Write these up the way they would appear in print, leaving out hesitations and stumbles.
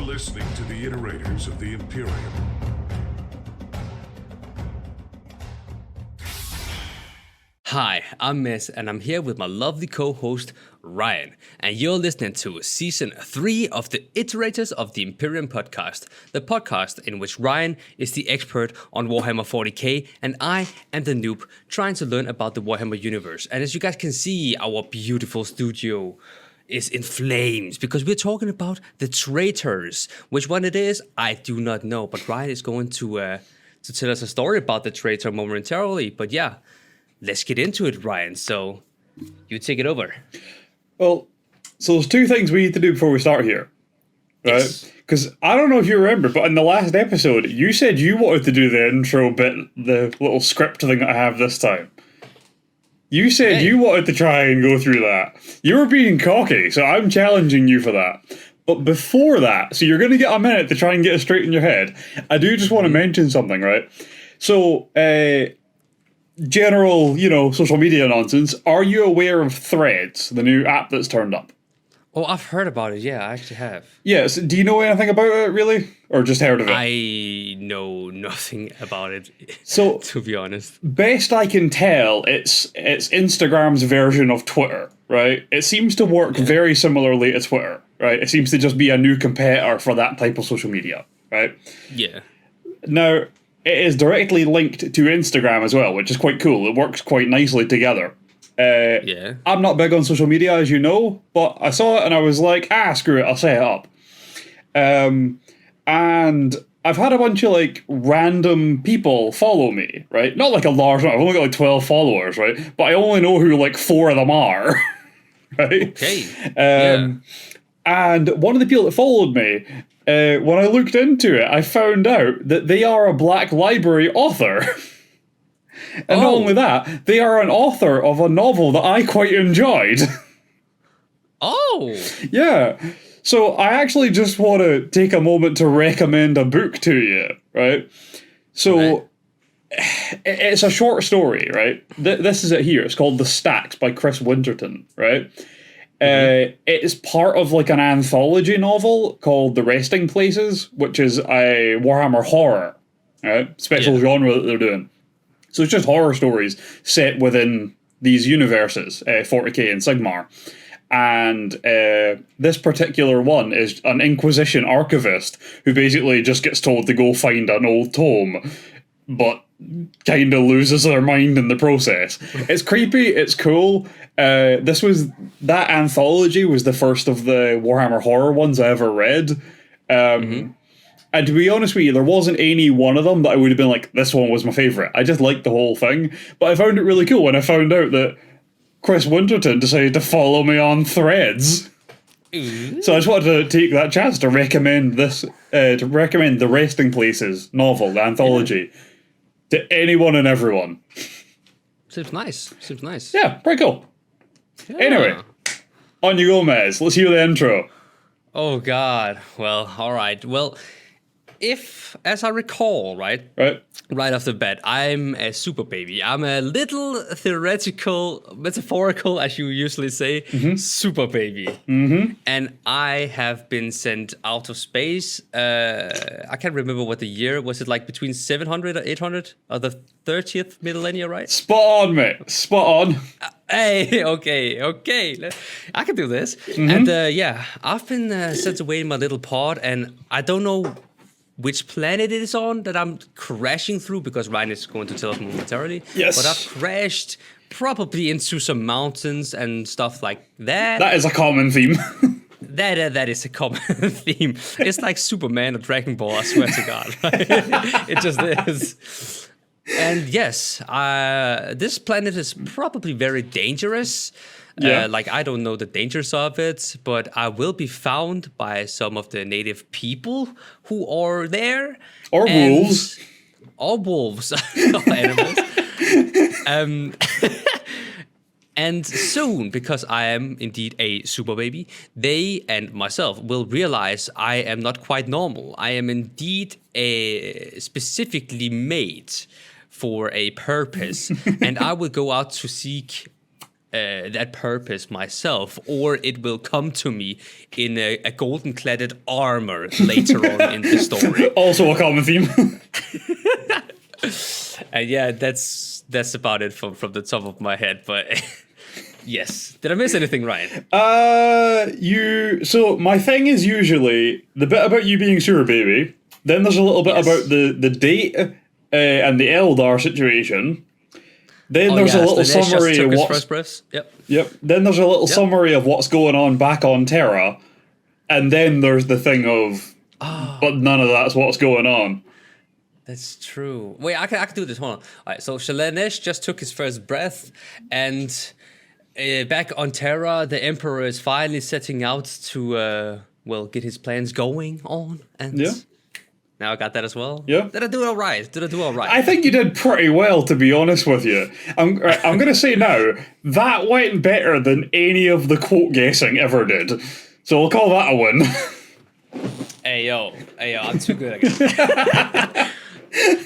are listening to the Iterators of the Imperium. Hi, I'm MEZ, and I'm here with my lovely co-host, Ryan. And you're listening to Season 3 of the Iterators of the Imperium podcast. The podcast in which Ryan is the expert on Warhammer 40K, and I am the noob trying to learn about the Warhammer universe. And as you guys can see, our beautiful studio is in flames because we're talking about the traitors. Which one it is, I do not know. But Ryan is going to tell us a story about the traitor momentarily. But yeah, let's get into it, Ryan. So you take it over. Well, so there's two things we need to do before we start here, right? Because I don't know if you remember, but in the last episode, you said you wanted to do the intro bit, the little script thing that I have this time. You said you wanted to try and go through that. You were being cocky, so I'm challenging you for that. But before that, so you're going to get a minute to try and get it straight in your head. I do just want to mention something, right? So, general, social media nonsense. Are you aware of Threads, the new app that's turned up? Oh, I've heard about it. Yeah, I actually have. Yes. Do you know anything about it, really? Or just heard of it? I know nothing about it, So, to be honest. best I can tell, it's Instagram's version of Twitter, right? It seems to work very similarly to Twitter, right? It seems to just be a new competitor for that type of social media, right? Yeah. Now, it is directly linked to Instagram as well, which is quite cool. It works quite nicely together. I'm not big on social media, as you know, but I saw it and I was like, screw it, I'll set it up. And I've had a bunch of, random people follow me, right? Not like a large amount, I've only got 12 followers, right? But I only know who, 4 of them are, right? Okay. And one of the people that followed me, when I looked into it, I found out that they are a Black Library author. And not only that, they are an author of a novel that I quite enjoyed. Oh! Yeah. So I actually just want to take a moment to recommend a book to you, right? So it's a short story, right? This is it here. It's called The Stacks by Chris Winterton, right? It's part of an anthology novel called The Resting Places, which is a Warhammer horror, right? Special genre that they're doing. So it's just horror stories set within these universes, 40K and Sigmar. And this particular one is an Inquisition archivist who basically just gets told to go find an old tome, but kind of loses their mind in the process. It's creepy, it's cool. That anthology was the first of the Warhammer horror ones I ever read. And to be honest with you, there wasn't any one of them that I would have been like, this one was my favourite. I just liked the whole thing. But I found it really cool when I found out that Chris Winterton decided to follow me on Threads. So I just wanted to take that chance to recommend this, to recommend the Resting Places novel, the anthology, to anyone and everyone. Seems nice. Yeah, pretty cool. Yeah. Anyway, on you go, Mez. Let's hear the intro. Oh, God. Well, all right. Well, as I recall, right off the bat, I'm a super baby. I'm a little metaphorical, as you usually say, super baby. And I have been sent out of space. I can't remember what the year was. It between 700 or 800 or the 30th millennia, right? Spot on, mate. Spot on. Hey, okay. I can do this. And I've been sent away in my little pod, and I don't know which planet it is on that I'm crashing through, because Ryan is going to tell us momentarily. Yes. But I've crashed probably into some mountains and stuff like that. That is a common theme. That is a common theme. It's like Superman or Dragon Ball, I swear to God. It just is. And yes, this planet is probably very dangerous. I don't know the dangers of it, but I will be found by some of the native people who are there. Or wolves. Or wolves. Not animals. And soon, because I am indeed a super baby, they and myself will realize I am not quite normal. I am indeed specifically made for a purpose, and I will go out to seek that purpose myself, or it will come to me in a golden-cladded armor later on in the story. Also a common theme. And yeah, that's about it from the top of my head. But yes, did I miss anything, Ryan? So my thing is usually the bit about you being Sewer Baby. Then there's a little bit about the date and the Eldar situation. Then there's a little summary of what's first breath. Yep. Then there's a little summary of what's going on back on Terra, and then there's the thing of, but none of that's what's going on. That's true. Wait, I can do this. Hold on. All right. So Shalanesh just took his first breath, and back on Terra, the Emperor is finally setting out to get his plans going on. And now I got that as well. Yeah. Did I do all right? I think you did pretty well, to be honest with you. I'm going to say now, that went better than any of the quote guessing ever did. So we'll call that a win. Hey yo, I'm too good at it.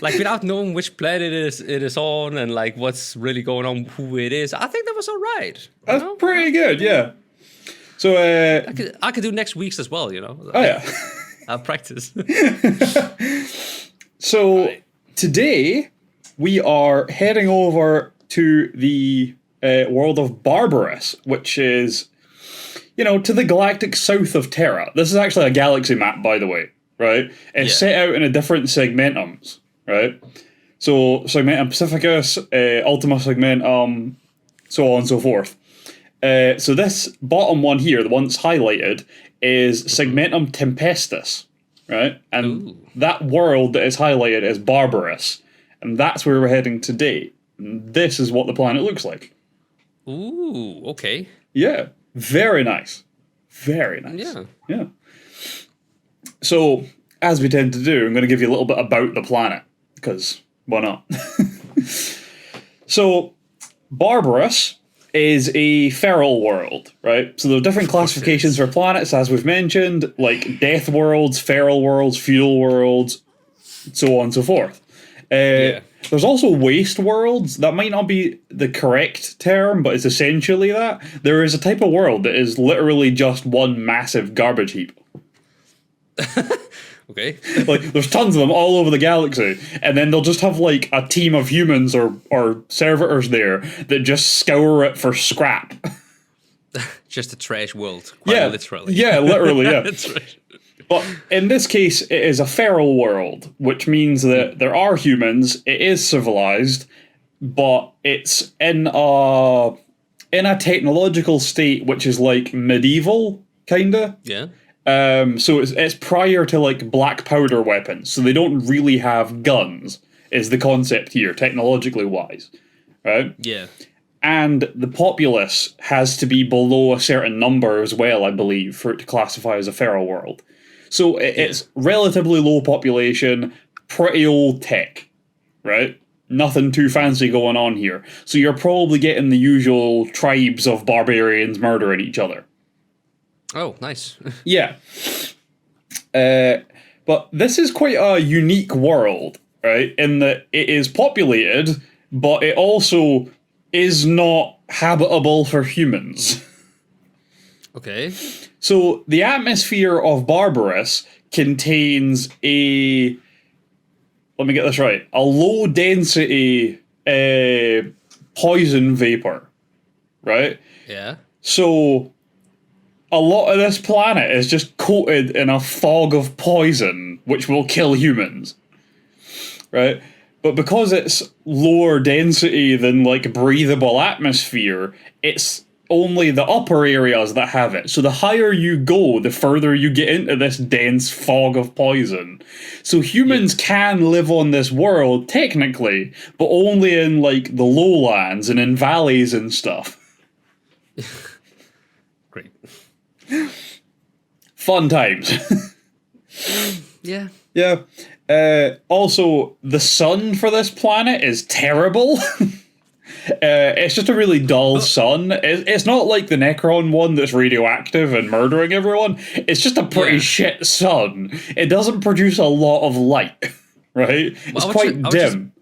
Like, without knowing which planet it is on and like what's really going on, who it is, I think that was all right. That's pretty good, yeah. So I could do next week's as well, you know. Oh yeah. I'll practice. So today we are heading over to the world of Barbarous, which is, to the galactic south of Terra. This is actually a galaxy map, by the way, right? It's set out in a different segmentums, right? So Segmentum Pacificus, Ultima Segmentum, so on and so forth. So this bottom one here, the one that's highlighted, is Segmentum Tempestus, right? And that world that is highlighted is Barbarous. And that's where we're heading today. And this is what the planet looks like. Ooh, okay. Yeah, very nice. Very nice. Yeah. So, as we tend to do, I'm going to give you a little bit about the planet, because why not? So, Barbarous is a feral world, right? So there are different classifications for planets, as we've mentioned, like death worlds, feral worlds, feudal worlds, so on and so forth. There's also waste worlds. That might not be the correct term, but it's essentially that. There is a type of world that is literally just one massive garbage heap. Okay. Like, there's tons of them all over the galaxy, and then they'll just have, like, a team of humans or servitors there that just scour it for scrap. Just a trash world, quite literally. Yeah, literally, yeah. That's right. But in this case, it is a feral world, which means that there are humans, it is civilized, but it's in a technological state which is, like, medieval, kinda. Yeah. So it's prior to, like, black powder weapons, so they don't really have guns, is the concept here, technologically wise, right? Yeah. And the populace has to be below a certain number as well, I believe, for it to classify as a feral world. So it's relatively low population, pretty old tech, right? Nothing too fancy going on here. So you're probably getting the usual tribes of barbarians murdering each other. Oh, nice. Yeah. But this is quite a unique world, right? In that it is populated, but it also is not habitable for humans. Okay. So the atmosphere of Barbarous contains a... Let me get this right. A low density poison vapor, right? Yeah. So a lot of this planet is just coated in a fog of poison, which will kill humans, right? But because it's lower density than, like, breathable atmosphere, it's only the upper areas that have it. So the higher you go, the further you get into this dense fog of poison. So humans can live on this world, technically, but only in, like, the lowlands and in valleys and stuff. Great. Fun times. Yeah. Yeah. Also, the sun for this planet is terrible. It's just a really dull sun. It's not like the Necron one that's radioactive and murdering everyone. It's just a pretty shit sun. It doesn't produce a lot of light, right? It's quite dim.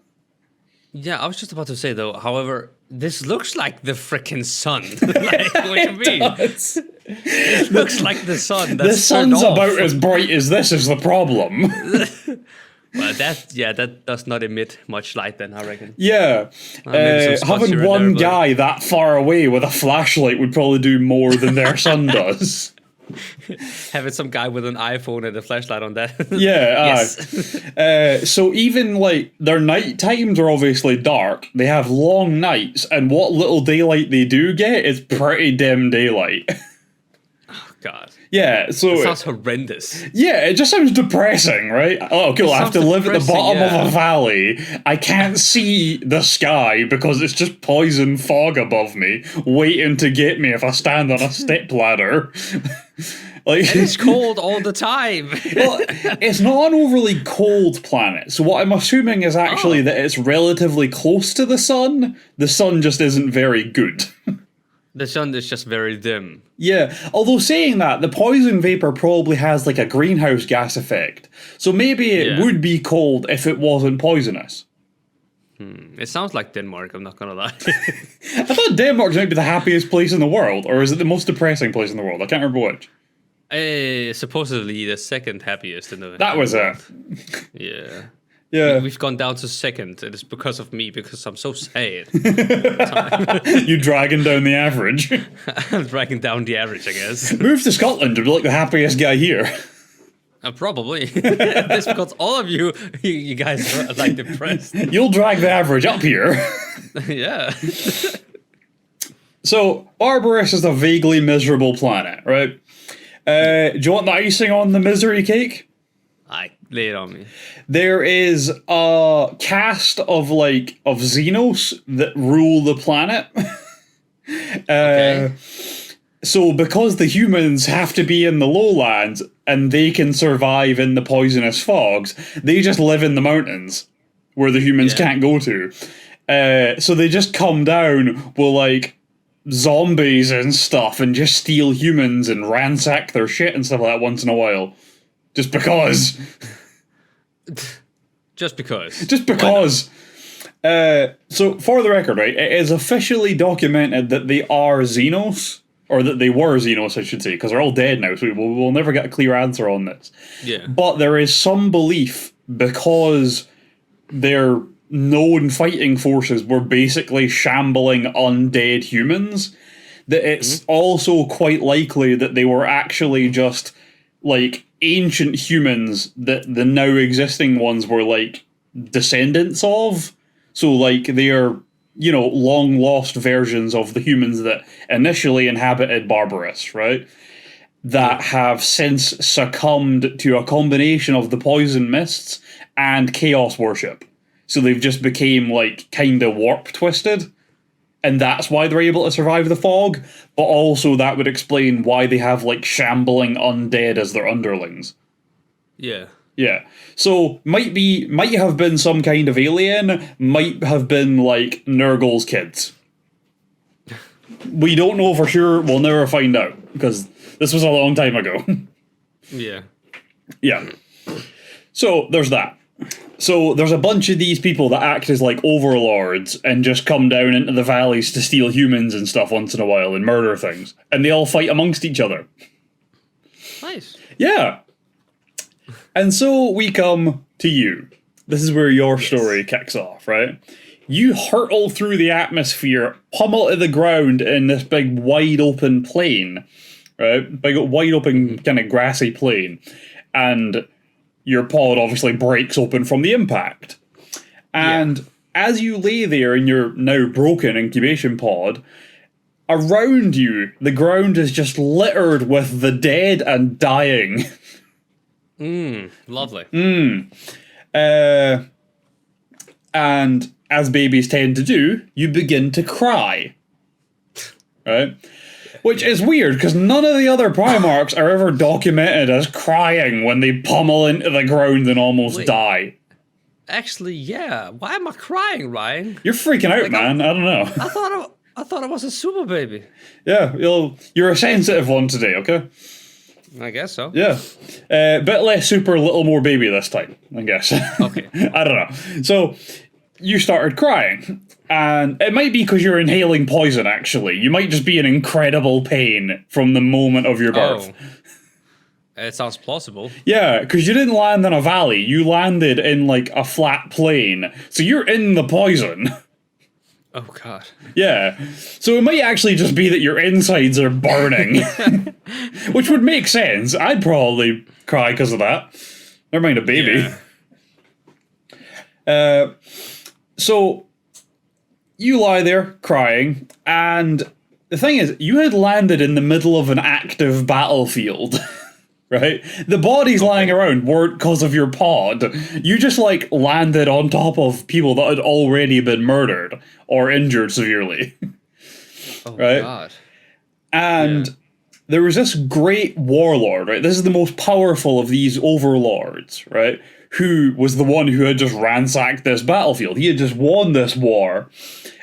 I was just about to say, though, however, This looks like the frickin' sun. Like, what do you mean? Does. It looks like the sun. The That's sun's turned off. about as bright as this is the problem. Well, that does not emit much light then, I reckon. Yeah. Maybe some spots Having here and one there, but- guy that far away with a flashlight would probably do more than their sun does. Having some guy with an iPhone and a flashlight on that. Yeah, Yes. so even like their night times are obviously dark. They have long nights, and what little daylight they do get is pretty dim daylight. God. Yeah, so It sounds horrendous. yeah, it just sounds depressing, right? Oh, cool. I have to sounds live at the depressing, bottom yeah. of a valley. I can't see the sky because it's just poison fog above me, waiting to get me if I stand on a step ladder. Like, And it's cold all the time. well, it's not an overly cold planet. So what I'm assuming is actually that it's relatively close to the sun. The sun just isn't very good. The sun is just very dim. Yeah, although saying that, the poison vapor probably has like a greenhouse gas effect. So maybe it Yeah. would be cold if it wasn't poisonous. It sounds like Denmark, I'm not gonna lie. I thought Denmark might be the happiest place in the world, or is it the most depressing place in the world? I can't remember which. Supposedly the second happiest in the... That was it. Yeah. Yeah. We've gone down to second. It is because of me, because I'm so sad. You dragging down the average. I'm dragging down the average, I guess. Move to Scotland to be like the happiest guy here. Probably. That's because all of you guys are like depressed. You'll drag the average up here. Yeah. So, Barbarous is a vaguely miserable planet, right? Do you want the icing on the misery cake? I lay it on me. There is a caste of Xenos that rule the planet. Okay. So because the humans have to be in the lowlands and they can survive in the poisonous fogs, they just live in the mountains where the humans Yeah. can't go to. So they just come down with like zombies and stuff and just steal humans and ransack their shit and stuff like that once in a while. Just because. Just because. Just because. So, for the record, right, it is officially documented that they are Xenos, or that they were Xenos, I should say, because they're all dead now, so we'll never get a clear answer on this. Yeah. But there is some belief, because their known fighting forces were basically shambling undead humans, that it's also quite likely that they were actually just, like, ancient humans that the now existing ones were, like, descendants of. So, like, they are, you know, long-lost versions of the humans that initially inhabited Barbarous, right? That have since succumbed to a combination of the poison mists and chaos worship. So they've just became, like, kind of warp-twisted. And that's why they're able to survive the fog. But also that would explain why they have, like, shambling undead as their underlings. Yeah. Yeah. So might have been some kind of alien, might have been like Nurgle's kids. We don't know for sure, we'll never find out, because this was a long time ago. Yeah. Yeah. So there's that. So there's a bunch of these people that act as like overlords and just come down into the valleys to steal humans and stuff once in a while and murder things. And they all fight amongst each other. Nice. Yeah. And so we come to you. This is where your story kicks off, right? You hurtle through the atmosphere, pummel to the ground in this big wide open plain, right? Big wide open kind of grassy plain. And your pod obviously breaks open from the impact. And as you lay there in your now broken incubation pod, around you, the ground is just littered with the dead and dying. Lovely. And as babies tend to do, you begin to cry. Right? Which is weird, because none of the other Primarchs are ever documented as crying when they pummel into the ground and almost die. Actually, yeah. Why am I crying, Ryan? You're freaking out, man. I don't know. I thought I was a super baby. Yeah, you're a sensitive one today, okay? I guess so. Yeah. Bit less super, little more baby this time, I guess. Okay. I don't know. So, you started crying. And it might be because you're inhaling poison, actually. You might just be in incredible pain from the moment of your birth. Oh. It sounds plausible. Yeah, because you didn't land in a valley. You landed in, like, a flat plain. So you're in the poison. Oh, God. Yeah. So it might actually just be that your insides are burning. Which would make sense. I'd probably cry because of that. Never mind a baby. Yeah. So you lie there crying, and the thing is, you had landed in the middle of an active battlefield. Right? The bodies lying around weren't because of your pod. You just, like, landed on top of people that had already been murdered or injured severely. Oh, right? God. And there was this great warlord, right? This is the most powerful of these overlords, right? Who was the one who had just ransacked this battlefield. He had just won this war.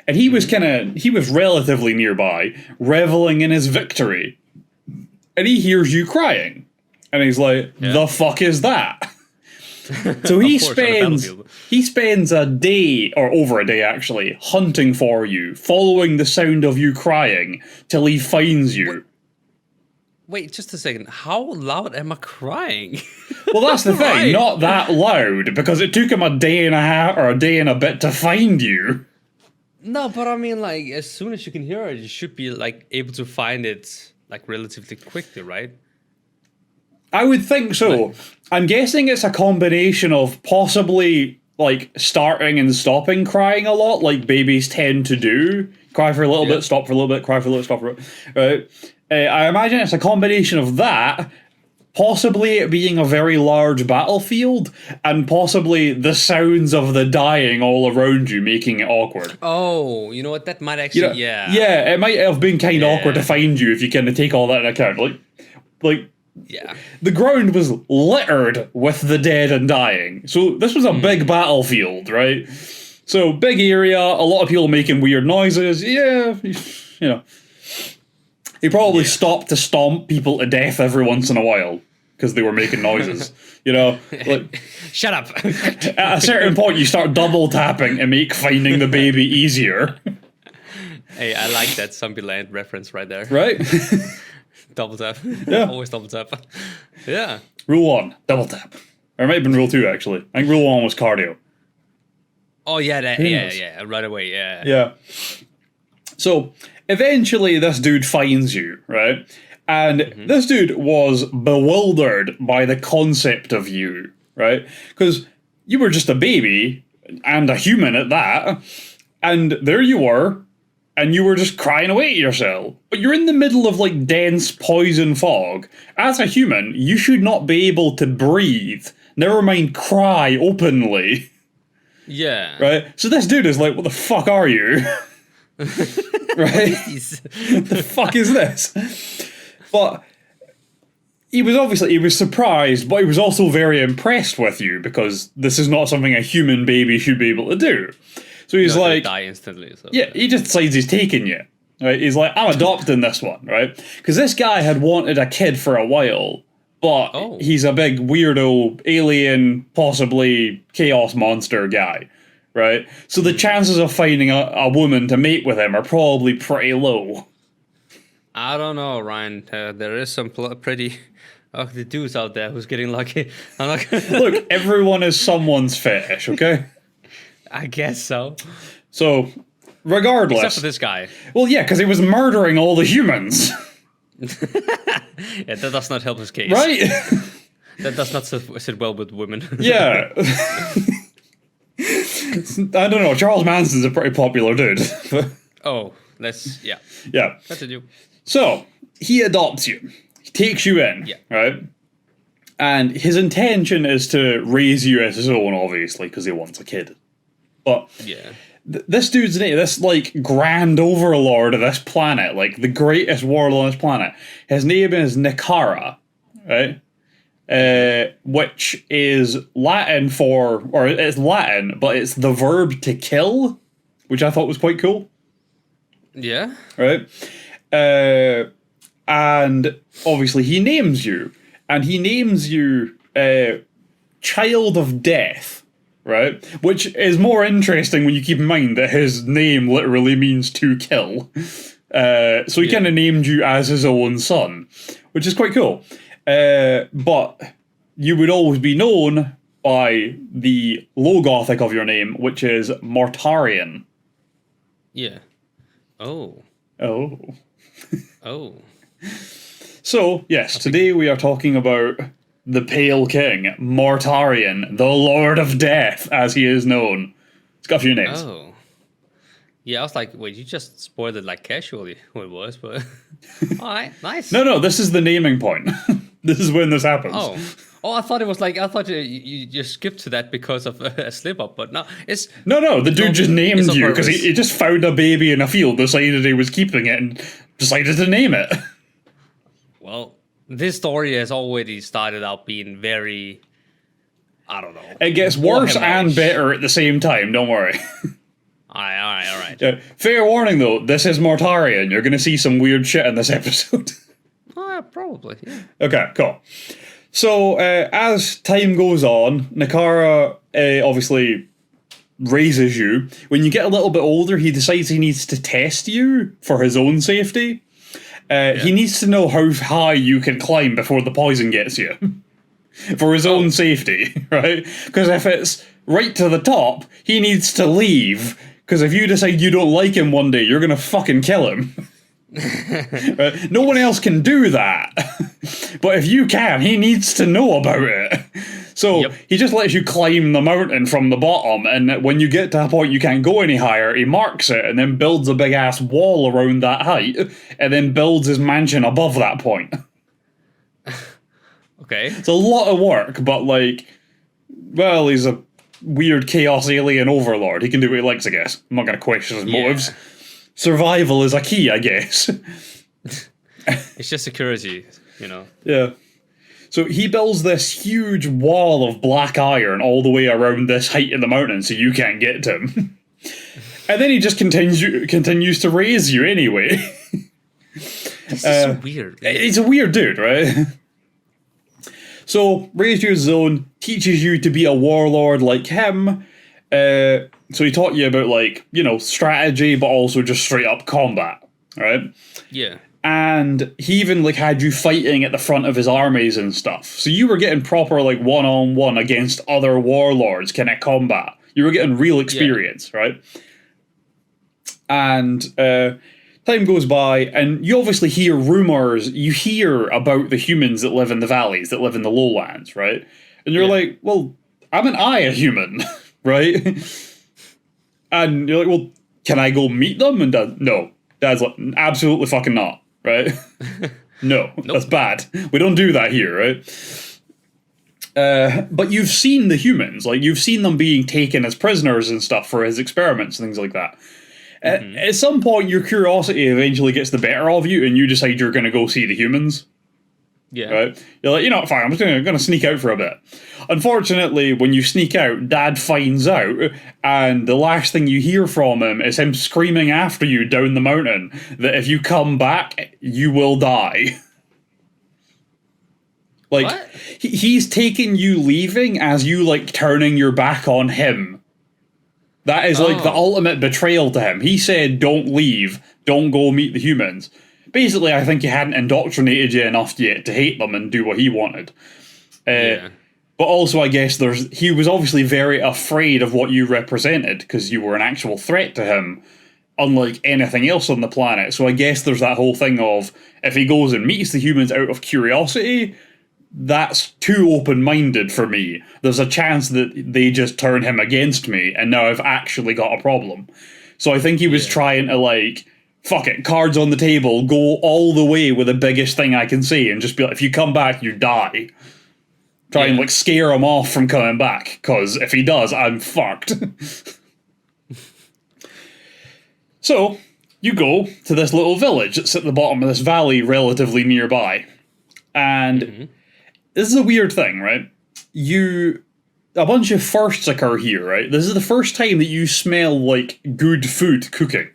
And he was he was relatively nearby, reveling in his victory. And he hears you crying. And he's like, the fuck is that? So he spends a day, or over a day actually, hunting for you, following the sound of you crying, till he finds you. Wait, just a second. How loud am I crying? Well, that's the thing, not that loud, because it took him a day and a half, or a day and a bit to find you. No, but I mean, like, as soon as you can hear it, you should be, like, able to find it, like, relatively quickly, right? I would think so. I'm guessing it's a combination of possibly, like, starting and stopping crying a lot, like babies tend to do. Cry for a little bit, stop for a little bit, cry for a little, stop for a bit. Right? I imagine it's a combination of that, possibly it being a very large battlefield, and possibly the sounds of the dying all around you making it awkward. Oh, you know what? That might actually, Yeah, it might have been kind of awkward to find you if you kind of take all that into account. Like, yeah. The ground was littered with the dead and dying. So this was a big battlefield, right? So big area, a lot of people making weird noises. Yeah, you know. He probably stopped to stomp people to death every once in a while because they were making noises. You know, like, shut up. At a certain point, you start double tapping to make finding the baby easier. Hey, I like that Zombieland reference right there. Right? Double tap. Yeah. Always double tap. Yeah. Rule 1, double tap. Or it might have been rule 2, actually. I think rule 1 was cardio. Oh, yeah, yeah, right away, yeah. Yeah. So, eventually this dude finds you, right? And this dude was bewildered by the concept of you, right? Because you were just a baby, and a human at that, and there you were, and you were just crying away at yourself. But you're in the middle of, like, dense poison fog. As a human, you should not be able to breathe, never mind cry openly. Yeah. Right? So this dude is like, what the fuck are you? Right? What the fuck is this? But he was surprised, but he was also very impressed with you, because this is not something a human baby should be able to do. So he's like, die instantly. So. Yeah, he just decides he's taking you. Right? He's like, I'm adopting this one, right? Because this guy had wanted a kid for a while, but he's a big weirdo, alien, possibly chaos monster guy, right? So the chances of finding a woman to mate with him are probably pretty low. I don't know, Ryan. There is some pretty ugly dudes out there who's getting lucky. I'm not Look, everyone is someone's fetish, okay? I guess so. So, regardless. Except for this guy. Well, yeah, because he was murdering all the humans. Yeah, that does not help his case. Right? That does not sit well with women. Yeah. I don't know, Charles Manson's a pretty popular dude. Yeah. Yeah. Continue. So, he adopts you. He takes you in, right? And his intention is to raise you as his own, obviously, because he wants a kid. But this dude's name, this, like, grand overlord of this planet, like, the greatest warlord on this planet, his name is Nikara, right? Which is Latin or it's Latin, but it's the verb to kill, which I thought was quite cool. Yeah. Right? And obviously he names you. And he names you Child of Death, right? Which is more interesting when you keep in mind that his name literally means to kill. So he kind of named you as his own son, which is quite cool. But you would always be known by the low Gothic of your name, which is Mortarion. Yeah. Oh. Oh. Oh. So, yes, today we are talking about the Pale King, Mortarion, the Lord of Death, as he is known. It's got a few names. Oh. Yeah, I was like, wait, you just spoiled it like casually who it was, but alright, nice. No, this is the naming point. This is when this happens. Oh, I thought it was like, I thought you just skipped to that because of a slip up, but no, it's... No, the dude just named you because purpose. he just found a baby in a field, decided he was keeping it, and decided to name it. Well, this story has already started out being very, I don't know. It gets worse Warhammer-ish. and better at the same time, don't worry. Alright. Fair warning though, this is Mortarion. You're going to see some weird shit in this episode. Probably, yeah. Okay, cool. So, as time goes on, Nakara obviously raises you. When you get a little bit older, he decides he needs to test you for his own safety. He needs to know how high you can climb before the poison gets you. For his own safety, right? Because if it's right to the top, he needs to leave. Because if you decide you don't like him one day, you're going to fucking kill him. Right? No one else can do that. But if you can, he needs to know about it. So he just lets you climb the mountain from the bottom, and when you get to a point you can't go any higher, he marks it and then builds a big ass wall around that height, and then builds his mansion above that point. Okay. It's a lot of work, but like, well, he's a weird chaos alien overlord. He can do what he likes, I guess. I'm not going to question his motives. Survival is a key, I guess. It's just security, you know. Yeah. So he builds this huge wall of black iron all the way around this height in the mountain so you can't get to him. And then he just continues to raise you anyway. This is so weird. He's a weird dude, right? So, raised you as his own, teaches you to be a warlord like him. So he taught you about, like, you know, strategy, but also just straight up combat, right? Yeah. And he even, like, had you fighting at the front of his armies and stuff. So you were getting proper, like, one-on-one against other warlords kind of combat. You were getting real experience, right? And time goes by, and you obviously hear rumors. You hear about the humans that live in the valleys, that live in the lowlands, right? And you're like, well, haven't I a human, right? And you're like, well, can I go meet them? And Dad's like, absolutely fucking not, right? No, that's bad. We don't do that here, right? But you've seen the humans, like you've seen them being taken as prisoners and stuff for his experiments and things like that. At some point, your curiosity eventually gets the better of you, and you decide you're going to go see the humans. Yeah. Right? You're like, you know what, fine, I'm just going to sneak out for a bit. Unfortunately, when you sneak out, Dad finds out, and the last thing you hear from him is him screaming after you down the mountain that if you come back, you will die. Like, What? He's taking you leaving as you, like, turning your back on him. That is, like, the ultimate betrayal to him. He said, don't leave, don't go meet the humans. Basically, I think he hadn't indoctrinated you enough yet to hate them and do what he wanted. But also, I guess he was obviously very afraid of what you represented, because you were an actual threat to him, unlike anything else on the planet. So I guess there's that whole thing of, if he goes and meets the humans out of curiosity, that's too open-minded for me. There's a chance that they just turn him against me, and now I've actually got a problem. So I think he was trying to, like, fuck it, cards on the table, go all the way with the biggest thing I can say, and just be like, if you come back, you die. Try and, like, scare him off from coming back, because if he does, I'm fucked. So, you go to this little village that's at the bottom of this valley relatively nearby. And this is a weird thing, right? A bunch of firsts occur here, right? This is the first time that you smell, like, good food cooking,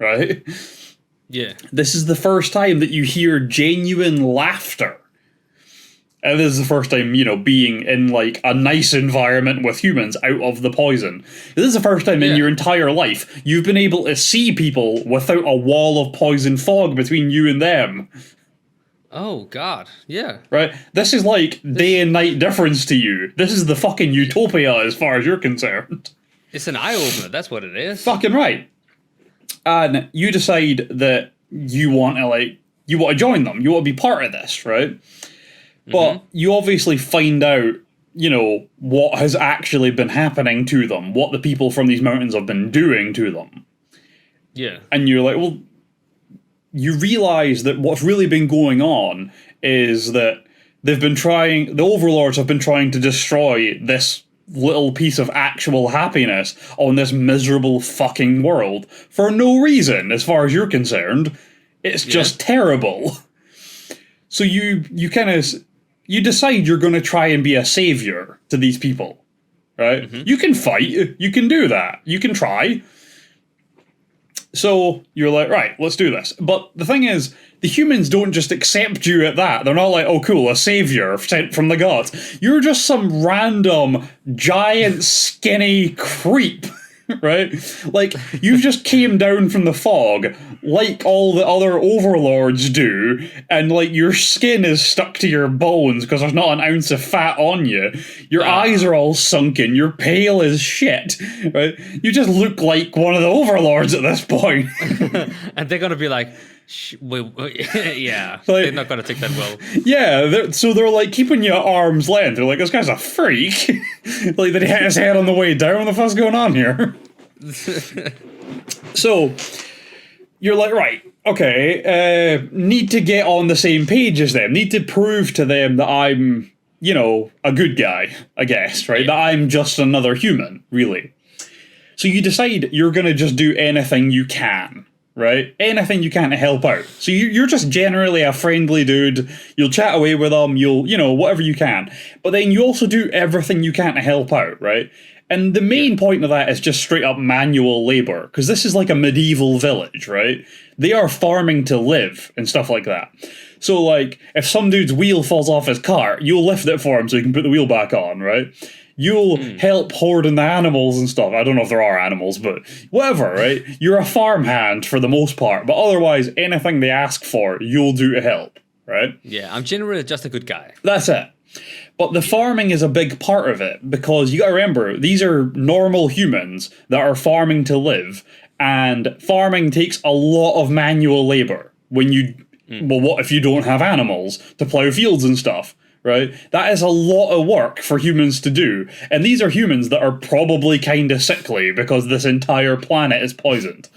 right? Yeah. This is the first time that you hear genuine laughter. And this is the first time, being in, like, a nice environment with humans out of the poison. This is the first time in your entire life you've been able to see people without a wall of poison fog between you and them. Oh, God. Yeah. Right? This is like day and night difference to you. This is the fucking utopia as far as you're concerned. It's an eye-opener, that's what it is. Fucking right. And you decide that you want to join them. You want to be part of this, right? But you obviously find out, what has actually been happening to them, what the people from these mountains have been doing to them. Yeah. And you're like, well, you realize that what's really been going on is that the overlords have been trying to destroy this little piece of actual happiness on this miserable fucking world for no reason, as far as you're concerned. It's just terrible. So you decide you're going to try and be a savior to these people, right? You can fight, you can do that, you can try. So you're like, right, let's do this. But the thing is, the humans don't just accept you at that. They're not like, oh cool, a savior sent from the gods. You're just some random, giant, skinny creep, right? Like, you've just came down from the fog, like all the other overlords do, and like your skin is stuck to your bones because there's not an ounce of fat on you. Your eyes are all sunken, you're pale as shit, right? You just look like one of the overlords at this point. And they're gonna be like, yeah, Like, they're not gonna take that well. Yeah, so they're like keeping you at arm's length. They're like, this guy's a freak. Like, did he hit his head on the way down? What the fuck's going on here? So you're like, right, okay, need to get on the same page as them. Need to prove to them that I'm, a good guy, I guess, right? That I'm just another human, really. So you decide you're going to just do anything you can, right? Anything you can to help out. So you're just generally a friendly dude. You'll chat away with them. You'll, whatever you can. But then you also do everything you can to help out, right? And the main point of that is just straight up manual labor, because this is like a medieval village, right? They are farming to live and stuff like that. So, like, if some dude's wheel falls off his cart, you'll lift it for him so he can put the wheel back on, right? You'll help hoarding the animals and stuff. I don't know if there are animals, but whatever, right? You're a farmhand for the most part, but otherwise, anything they ask for, you'll do to help, right? Yeah, I'm generally just a good guy. That's it. But the farming is a big part of it, because you gotta remember, these are normal humans that are farming to live, and farming takes a lot of manual labor when well, what if you don't have animals to plow fields and stuff, right? That is a lot of work for humans to do, and these are humans that are probably kinda sickly because this entire planet is poisoned,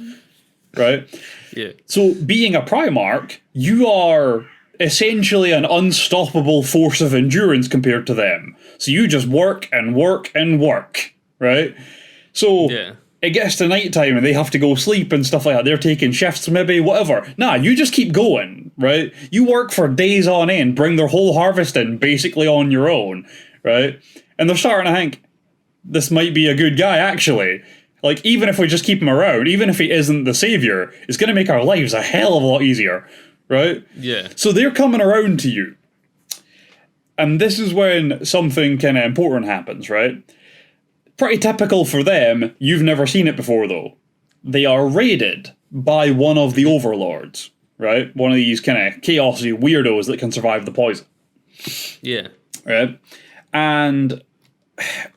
right? Yeah. So being a Primarch, you are essentially an unstoppable force of endurance compared to them. So you just work and work and work, right? So it gets to nighttime and they have to go sleep and stuff like that. They're taking shifts maybe, whatever. Nah, you just keep going, right? You work for days on end, bring their whole harvest in basically on your own, right? And they're starting to think, this might be a good guy actually. Like, even if we just keep him around, even if he isn't the savior, it's going to make our lives a hell of a lot easier. Right? Yeah. So they're coming around to you. And this is when something kind of important happens, right? Pretty typical for them. You've never seen it before, though. They are raided by one of the overlords, right? One of these kind of chaosy weirdos that can survive the poison. Yeah. Right? And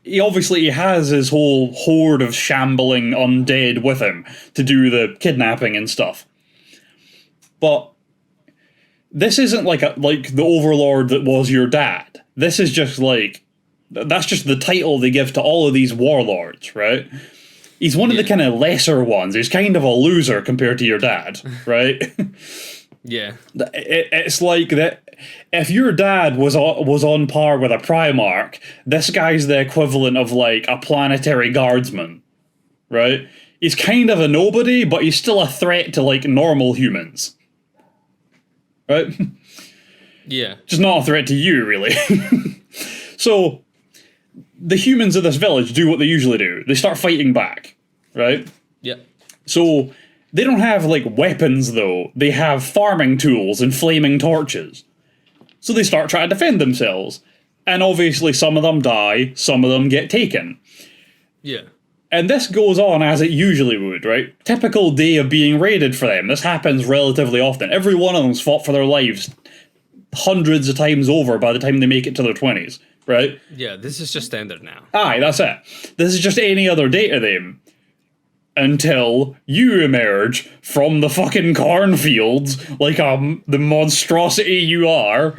he has his whole horde of shambling undead with him to do the kidnapping and stuff. But this isn't like the overlord that was your dad. This is just like, that's just the title they give to all of these warlords, right? He's one of the kind of lesser ones. He's kind of a loser compared to your dad, right? Yeah. It's like that. If your dad was on par with a Primarch, this guy's the equivalent of like a planetary guardsman, right? He's kind of a nobody, but he's still a threat to like normal humans. Right? Yeah. Just not a threat to you, really. So, the humans of this village do what they usually do. They start fighting back, right? Yeah. So, they don't have, like, weapons, though. They have farming tools and flaming torches. So they start trying to defend themselves. And obviously some of them die, some of them get taken. Yeah. And this goes on as it usually would, right? Typical day of being raided for them. This happens relatively often. Every one of them's fought for their lives hundreds of times over by the time they make it to their 20s, right? Yeah, this is just standard now. Aye, that's it. This is just any other day to them. Until you emerge from the fucking cornfields like the monstrosity you are.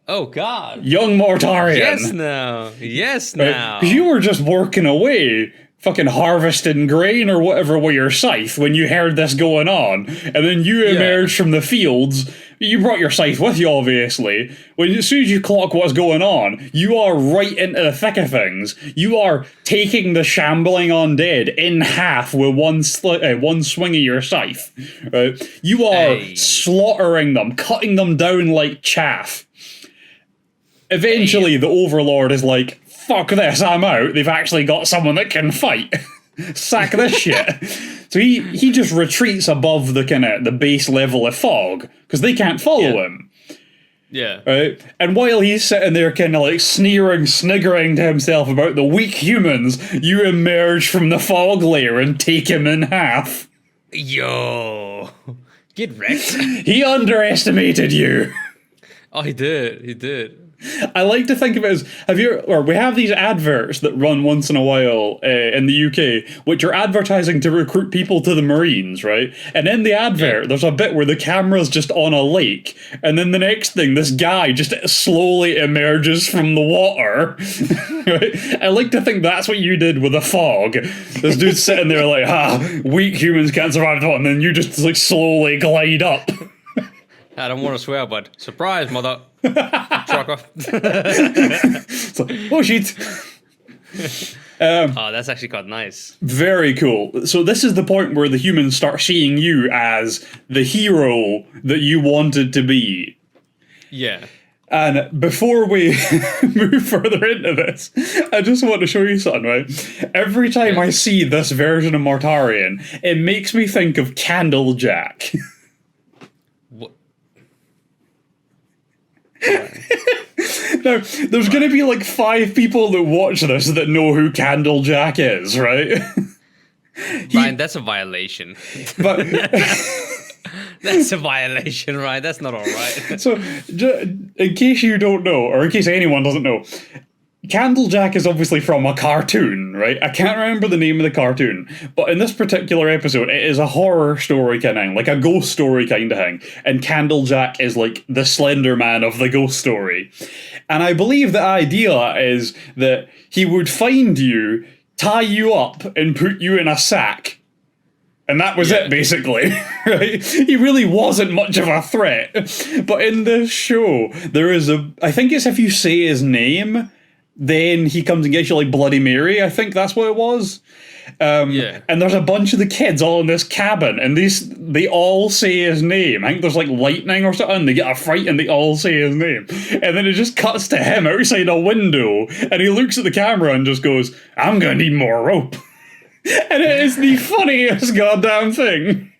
Oh, God. Young Mortarion. Yes, now. Because you were just working away, fucking harvesting grain or whatever with your scythe when you heard this going on. And then you emerged from the fields. You brought your scythe with you, obviously. As soon as you clock what's going on, you are right into the thick of things. You are taking the shambling undead in half with one swing of your scythe. Right? You are slaughtering them, cutting them down like chaff. Eventually, the Overlord is like, fuck this, I'm out. They've actually got someone that can fight. Sack this shit. So he just retreats above the base level of fog, because they can't follow him. Yeah. Right? And while he's sitting there kind of like sniggering to himself about the weak humans, you emerge from the fog layer and take him in half. Yo. Get wrecked. He underestimated you. Oh, he did. I like to think of it as, we have these adverts that run once in a while in the UK, which are advertising to recruit people to the Marines, right? And in the advert, there's a bit where the camera's just on a lake, and then the next thing, this guy just slowly emerges from the water. Right? I like to think that's what you did with a fog. This dude's sitting there like, weak humans can't survive the fog, and then you just like slowly glide up. I don't want to swear, but surprise, mother. Trucker. Like, oh shit. That's actually quite nice. Very cool. So this is the point where the humans start seeing you as the hero that you wanted to be. Yeah. And before we move further into this, I just want to show you something, right? Every time I see this version of Mortarion, it makes me think of Candlejack. Now, there's going to be like 5 people that watch this that know who Candlejack is, right? Ryan, that's a violation. But that's a violation, right? That's not all right. So, in case you don't know, or in case anyone doesn't know, Candlejack is obviously from a cartoon, right? I can't remember the name of the cartoon, but in this particular episode, it is a horror story kind of thing, like a ghost story kind of thing, and Candlejack is like the Slender Man of the ghost story. And I believe the idea is that he would find you, tie you up, and put you in a sack. And that was it, basically, right? He really wasn't much of a threat. But in this show, there is I think it's if you say his name, then he comes and gets you like Bloody Mary. I think that's what it was. And there's a bunch of the kids all in this cabin, and they all say his name. I think there's like lightning or something. They get a fright and they all say his name. And then it just cuts to him outside a window, and he looks at the camera and just goes, "I'm gonna need more rope." And it is the funniest goddamn thing.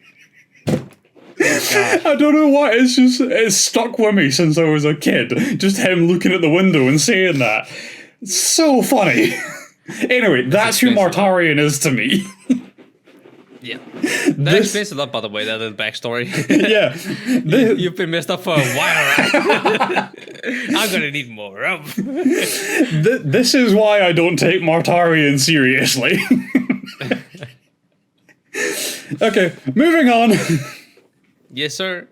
I don't know why, it's stuck with me since I was a kid. Just him looking at the window and saying that. It's so funny. Anyway, that's who Mortarion is to me. Yeah. That explains a lot, by the way, that is the backstory. Yeah. You've been messed up for a while, right? I'm gonna need more rope. This is why I don't take Mortarion seriously. Okay, moving on. Yes, sir.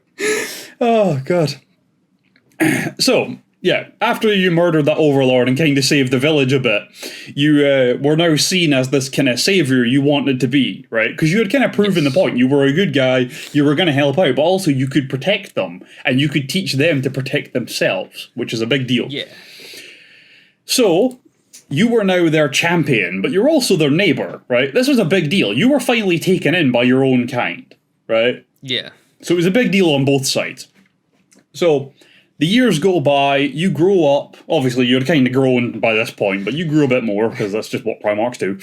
Oh, God. So, yeah, after you murdered that Overlord and kind of saved the village a bit, you were now seen as this kind of savior you wanted to be, right? Because you had kind of proven the point. You were a good guy, you were going to help out, but also you could protect them, and you could teach them to protect themselves, which is a big deal. Yeah. So, you were now their champion, but you're also their neighbor, right? This was a big deal. You were finally taken in by your own kind, right? Yeah. So it was a big deal on both sides. So the years go by, you grow up. Obviously, you're kind of grown by this point, but you grew a bit more because that's just what Primarchs do.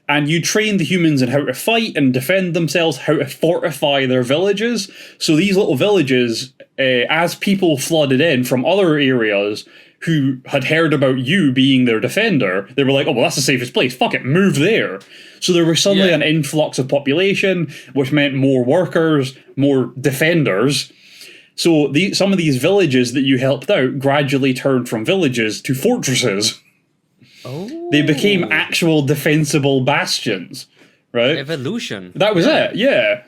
And you train the humans in how to fight and defend themselves, how to fortify their villages. So these little villages, as people flooded in from other areas who had heard about you being their defender, they were like, oh, well, that's the safest place. Fuck it, move there. So there was suddenly an influx of population, which meant more workers, more defenders. So some of these villages that you helped out gradually turned from villages to fortresses. Oh. They became actual defensible bastions, right? Evolution. That was it, yeah.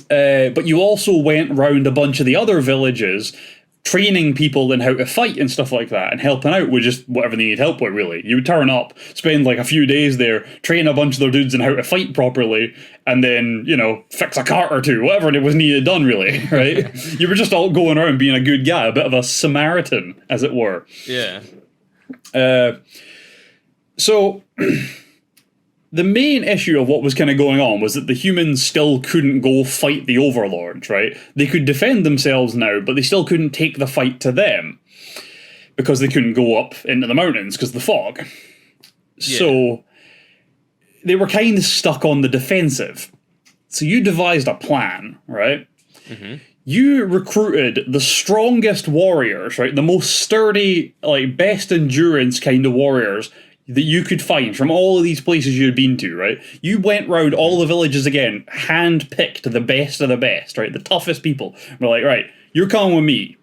But you also went round a bunch of the other villages, training people in how to fight and stuff like that, and helping out with just whatever they need help with, really. You would turn up, spend like a few days there, train a bunch of their dudes in how to fight properly, and then, you know, fix a cart or two, whatever it was needed done, really, right? You were just all going around being a good guy, a bit of a Samaritan, as it were. Yeah. So, the main issue of what was kind of going on was that the humans still couldn't go fight the overlords, right? They could defend themselves now, but they still couldn't take the fight to them because they couldn't go up into the mountains because of the fog. Yeah. So, they were kind of stuck on the defensive. So you devised a plan, right? Mm-hmm. You recruited the strongest warriors, right? The most sturdy, like, best endurance kind of warriors that you could find from all of these places you had been to, right? You went round all the villages again, hand-picked the best of the best, right? The toughest people. We're like, right, you're coming with me.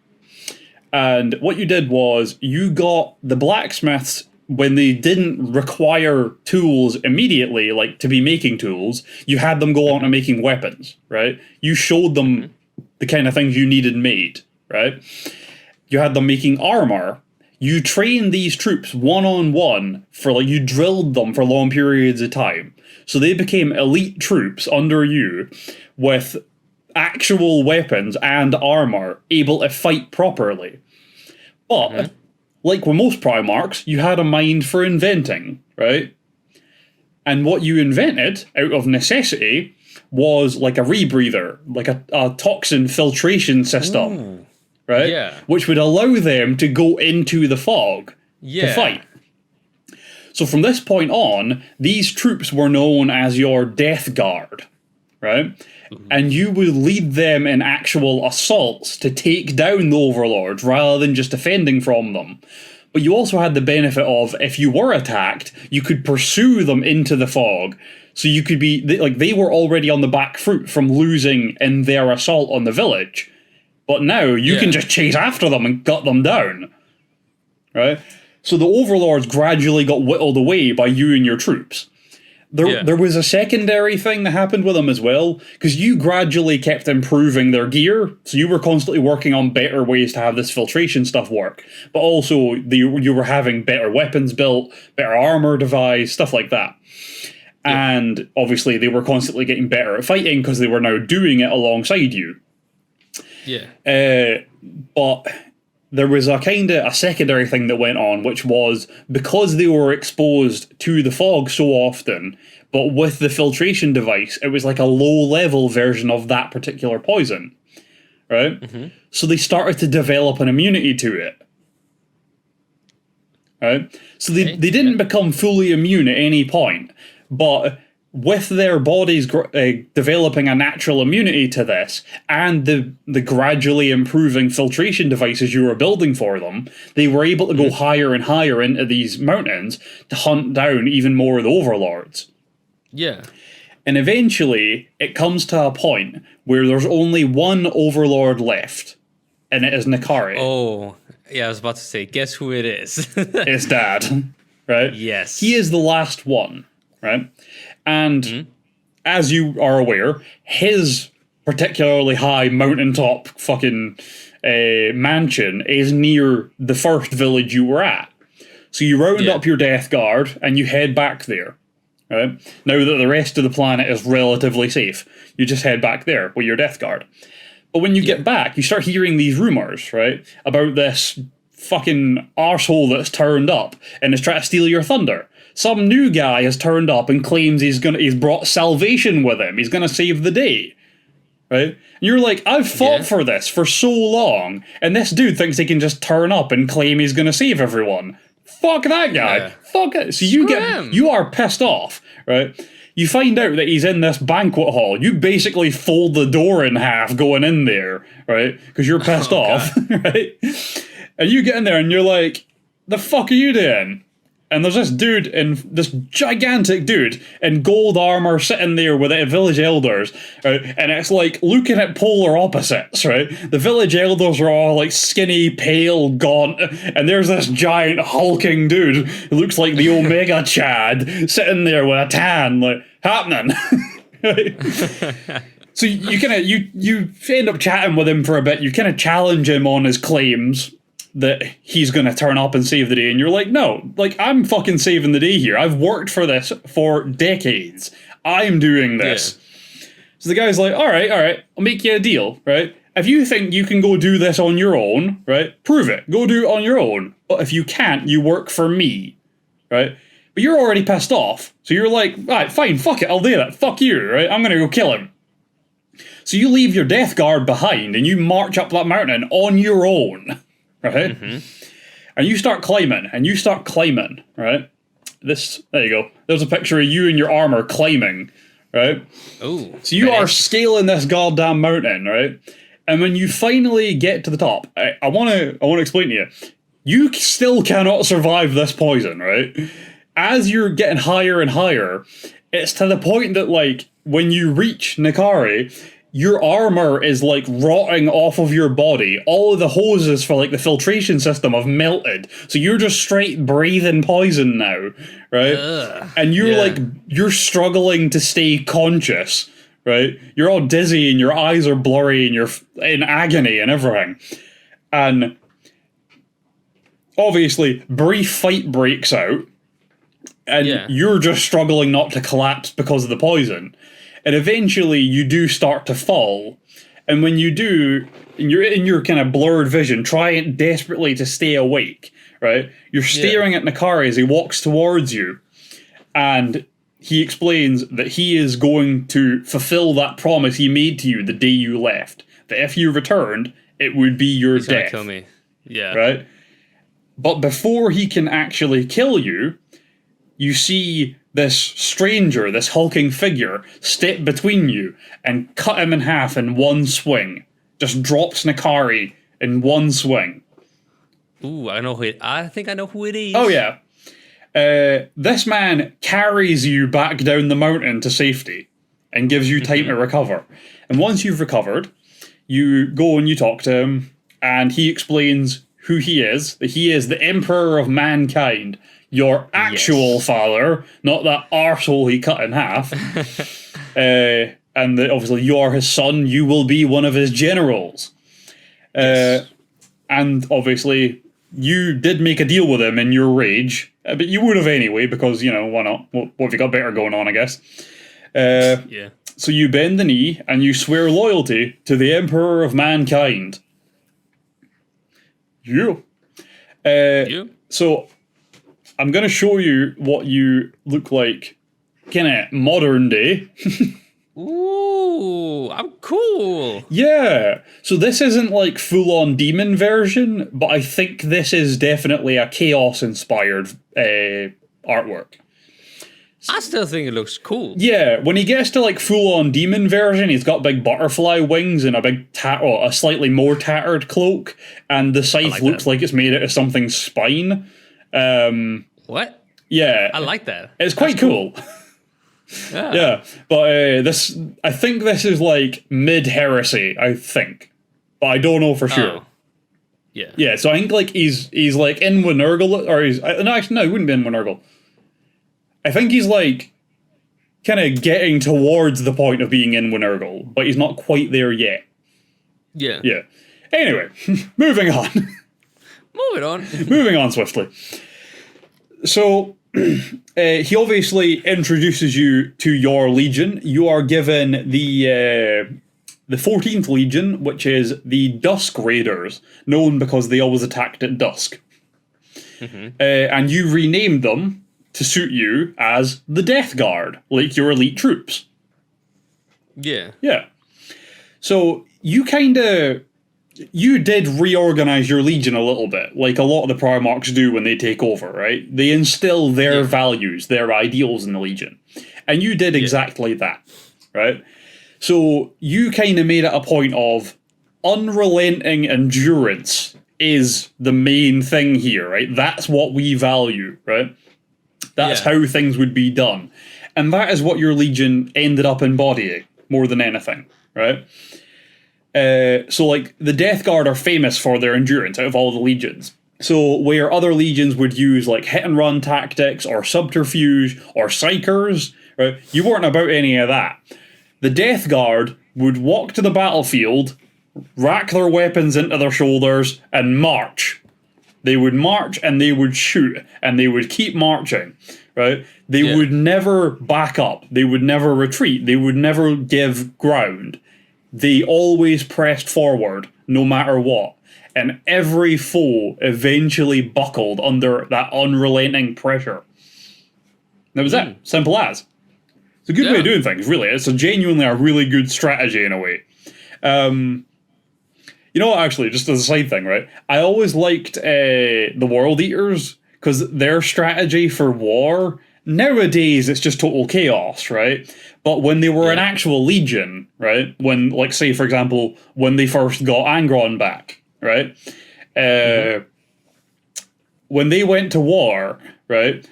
And what you did was, you got the blacksmiths, when they didn't require tools immediately, like to be making tools, you had them go on to making weapons, right? You showed them the kind of things you needed made, right? You had them making armor. You trained these troops one-on-one for, like, you drilled them for long periods of time. So they became elite troops under you with actual weapons and armor able to fight properly. But, like with most Primarchs, you had a mind for inventing, right? And what you invented, out of necessity, was like a rebreather, like a toxin filtration system. Ooh. Right? Yeah. Which would allow them to go into the fog to fight. So from this point on, these troops were known as your Death Guard, right? Mm-hmm. And you would lead them in actual assaults to take down the overlords rather than just defending from them. But you also had the benefit of, if you were attacked, you could pursue them into the fog. So you could be, like, they were already on the back foot from losing in their assault on the village. But now you can just chase after them and gut them down, right? So the overlords gradually got whittled away by you and your troops. There was a secondary thing that happened with them as well, because you gradually kept improving their gear, so you were constantly working on better ways to have this filtration stuff work. But also, you were having better weapons built, better armor devised, stuff like that. And obviously they were constantly getting better at fighting because they were now doing it alongside you. But there was a kind of a secondary thing that went on, which was because they were exposed to the fog so often, but with the filtration device, it was like a low-level version of that particular poison, right? Mm-hmm. So they started to develop an immunity to it, right? So they didn't become fully immune at any point, but with their bodies developing a natural immunity to this, and the gradually improving filtration devices you were building for them, they were able to go higher and higher into these mountains to hunt down even more of the overlords. Yeah. And eventually, it comes to a point where there's only one overlord left, and it is Nikari. Oh, yeah, I was about to say, guess who it is? It's Dad, right? Yes. He is the last one, right? And as you are aware, his particularly high mountaintop fucking mansion is near the first village you were at. So you round up your Death Guard and you head back there. Right? Now that the rest of the planet is relatively safe, you just head back there with your Death Guard. But when you get back, you start hearing these rumors, right, about this fucking arsehole that's turned up and is trying to steal your thunder. Some new guy has turned up and claims he's brought salvation with him. He's gonna save the day. right? And you're like, I've fought for this for so long, and this dude thinks he can just turn up and claim he's gonna save everyone. Fuck that guy. Yeah. Fuck it. So Screw him. you are pissed off, right? You find out that he's in this banquet hall. You basically fold the door in half going in there, right? Because you're pissed off, right? And you get in there and you're like, the fuck are you doing? And there's this gigantic dude in gold armor sitting there with the village elders, right? And it's like looking at polar opposites, right? The village elders are all like skinny, pale, gaunt, and there's this giant hulking dude who looks like the Omega Chad sitting there with a tan, like, happening. Right? So you end up chatting with him for a bit. You kind of challenge him on his claims that he's going to turn up and save the day, and you're like, no, like, I'm fucking saving the day here. I've worked for this for decades. I'm doing this. Yeah. So the guy's like, all right, I'll make you a deal, right? If you think you can go do this on your own, right, prove it. Go do it on your own. But if you can't, you work for me, right? But you're already pissed off. So you're like, all right, fine, fuck it, I'll do that. Fuck you, right? I'm going to go kill him. So you leave your death guard behind and you march up that mountain on your own. Right? Mm-hmm. And you start climbing, right? There you go. There's a picture of you in your armor climbing, right? Oh. So you are scaling this goddamn mountain, right? And when you finally get to the top, I want to explain to you. You still cannot survive this poison, right? As you're getting higher and higher, it's to the point that, like, when you reach Nikari, your armor is, like, rotting off of your body. All of the hoses for, like, the filtration system have melted. So you're just straight breathing poison now, right? And you're struggling to stay conscious, right? You're all dizzy and your eyes are blurry and you're in agony and everything. And obviously, brief fight breaks out. And you're just struggling not to collapse because of the poison. And eventually you do start to fall. And when you do, and you're in your kind of blurred vision, trying desperately to stay awake, right? You're staring at Nikari as he walks towards you. And he explains that he is going to fulfill that promise he made to you the day you left. That if you returned, it would be your death. He's gonna kill me. Yeah. Right? But before he can actually kill you, you see this stranger, this hulking figure, step between you and cut him in half in one swing. Just drops Nikari in one swing. Ooh, I think I know who it is. Oh, yeah. This man carries you back down the mountain to safety and gives you time to recover. And once you've recovered, you go and you talk to him, and he explains who he is, that he is the Emperor of Mankind, your actual father, not that arsehole he cut in half. And that obviously you are his son, you will be one of his generals. And obviously you did make a deal with him in your rage, but you would have anyway, because, you know, why not? What have you got better going on, I guess? So you bend the knee and you swear loyalty to the Emperor of Mankind. So I'm going to show you what you look like kind of modern day. Ooh, I'm cool. Yeah. So this isn't like full-on demon version, but I think this is definitely a chaos-inspired artwork. I still think it looks cool. Yeah, when he gets to like full-on demon version, he's got big butterfly wings and a big a slightly more tattered cloak, and the scythe looks like it's made out of something's spine. What? Yeah. I like that. It's quite cool. Yeah. But I think this is like mid-heresy, I think. But I don't know for sure. Yeah. Yeah, so I think like he's like in Winurgle, or no, he wouldn't be in Winurgle. I think he's like kind of getting towards the point of being in Winurgle, but he's not quite there yet. Yeah. Yeah. Anyway, moving on. Moving on swiftly. So, he obviously introduces you to your legion. You are given the 14th Legion, which is the Dusk Raiders, known because they always attacked at dusk. And you renamed them to suit you as the Death Guard, like your elite troops. Yeah. Yeah. So you did reorganize your legion a little bit, like a lot of the Primarchs do when they take over, right? They instill their values, their ideals in the legion. And you did exactly that, right? So you kind of made it a point of unrelenting endurance is the main thing here, right? That's what we value, right? That's how things would be done. And that is what your legion ended up embodying more than anything, right? So, like, the Death Guard are famous for their endurance out of all the legions. So, where other legions would use, like, hit-and-run tactics or subterfuge or psychers, right? You weren't about any of that. The Death Guard would walk to the battlefield, rack their weapons into their shoulders, and march. They would march and they would shoot and they would keep marching, right? They would never back up. They would never retreat. They would never give ground. They always pressed forward, no matter what. And every foe eventually buckled under that unrelenting pressure. That was it. Simple as. It's a good way of doing things, really. It's genuinely a really good strategy in a way. You know what, actually, just as a side thing, right? I always liked the World Eaters, because their strategy for war, nowadays it's just total chaos, right? But when they were an actual legion, right? When, like, say, for example, when they first got Angron back, right? When they went to war, right?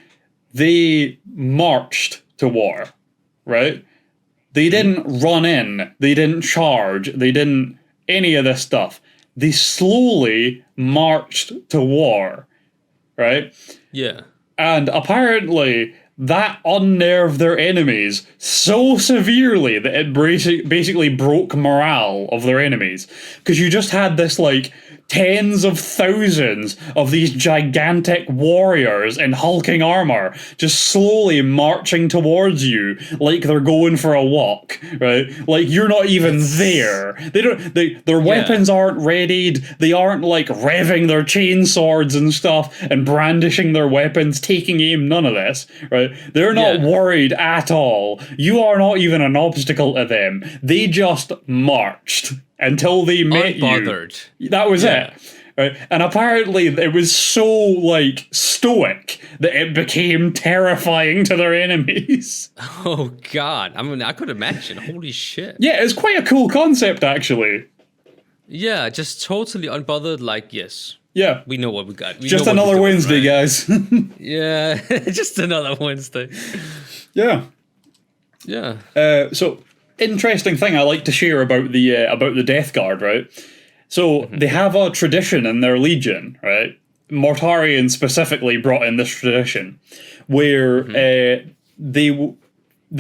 They marched to war, right? They didn't run in. They didn't charge. They didn't any of this stuff. They slowly marched to war, right? Yeah. And apparently that unnerved their enemies so severely that it basically broke morale of their enemies. Because you just had this, like, tens of thousands of these gigantic warriors in hulking armor just slowly marching towards you like they're going for a walk, right? Like, you're not even there. Their weapons aren't readied. They aren't, like, revving their chain swords and stuff and brandishing their weapons, taking aim, none of this, right? They're not worried at all. You are not even an obstacle to them. They just marched until they met Unbothered. you. That was it. Right? And apparently it was so, like, stoic that it became terrifying to their enemies. Oh, God. I mean, I could imagine. Holy shit. Yeah, it's quite a cool concept, actually. Yeah, just totally unbothered, like, yes. Yeah. We know what we got. Just another Wednesday, guys. Yeah, just another Wednesday. Yeah. Yeah. So, interesting thing I like to share about the Death Guard, right? So, they have a tradition in their legion, right? Mortarion specifically brought in this tradition, where they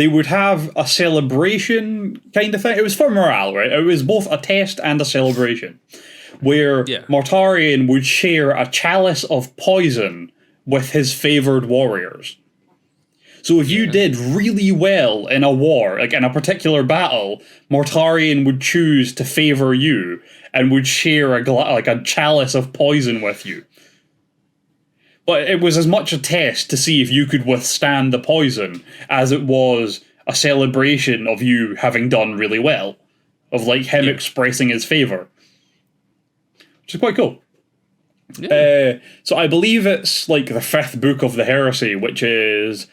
would have a celebration kind of thing. It was for morale, right? It was both a test and a celebration, where Mortarion would share a chalice of poison with his favored warriors. So if you did really well in a war, like in a particular battle, Mortarion would choose to favor you and would share a chalice of poison with you. But it was as much a test to see if you could withstand the poison as it was a celebration of you having done really well, of, like, him expressing his favor, which is quite cool. Yeah. So I believe it's, like, the 5th book of the Heresy, which is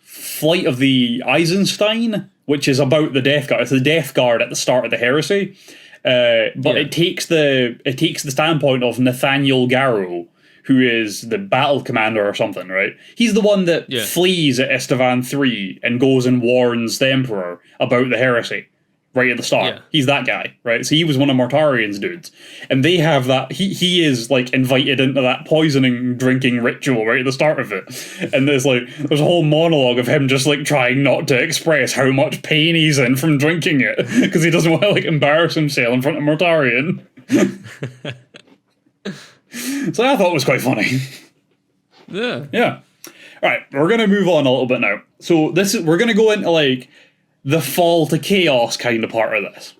Flight of the Eisenstein, which is about the Death Guard. It's the Death Guard at the start of the Heresy, but it takes the standpoint of Nathaniel Garrow, who is the battle commander or something, right? He's the one that flees at Estevan 3 and goes and warns the Emperor about the heresy right at the start. He's that guy, right? So he was one of Mortarion's dudes. And they have that, he is, like, invited into that poisoning drinking ritual right at the start of it. And there's a whole monologue of him just, like, trying not to express how much pain he's in from drinking it, because he doesn't want to, like, embarrass himself in front of Mortarion. So I thought it was quite funny. Yeah. Yeah. All right, we're going to move on a little bit now. So we're going to go into, like, the fall to chaos kind of part of this,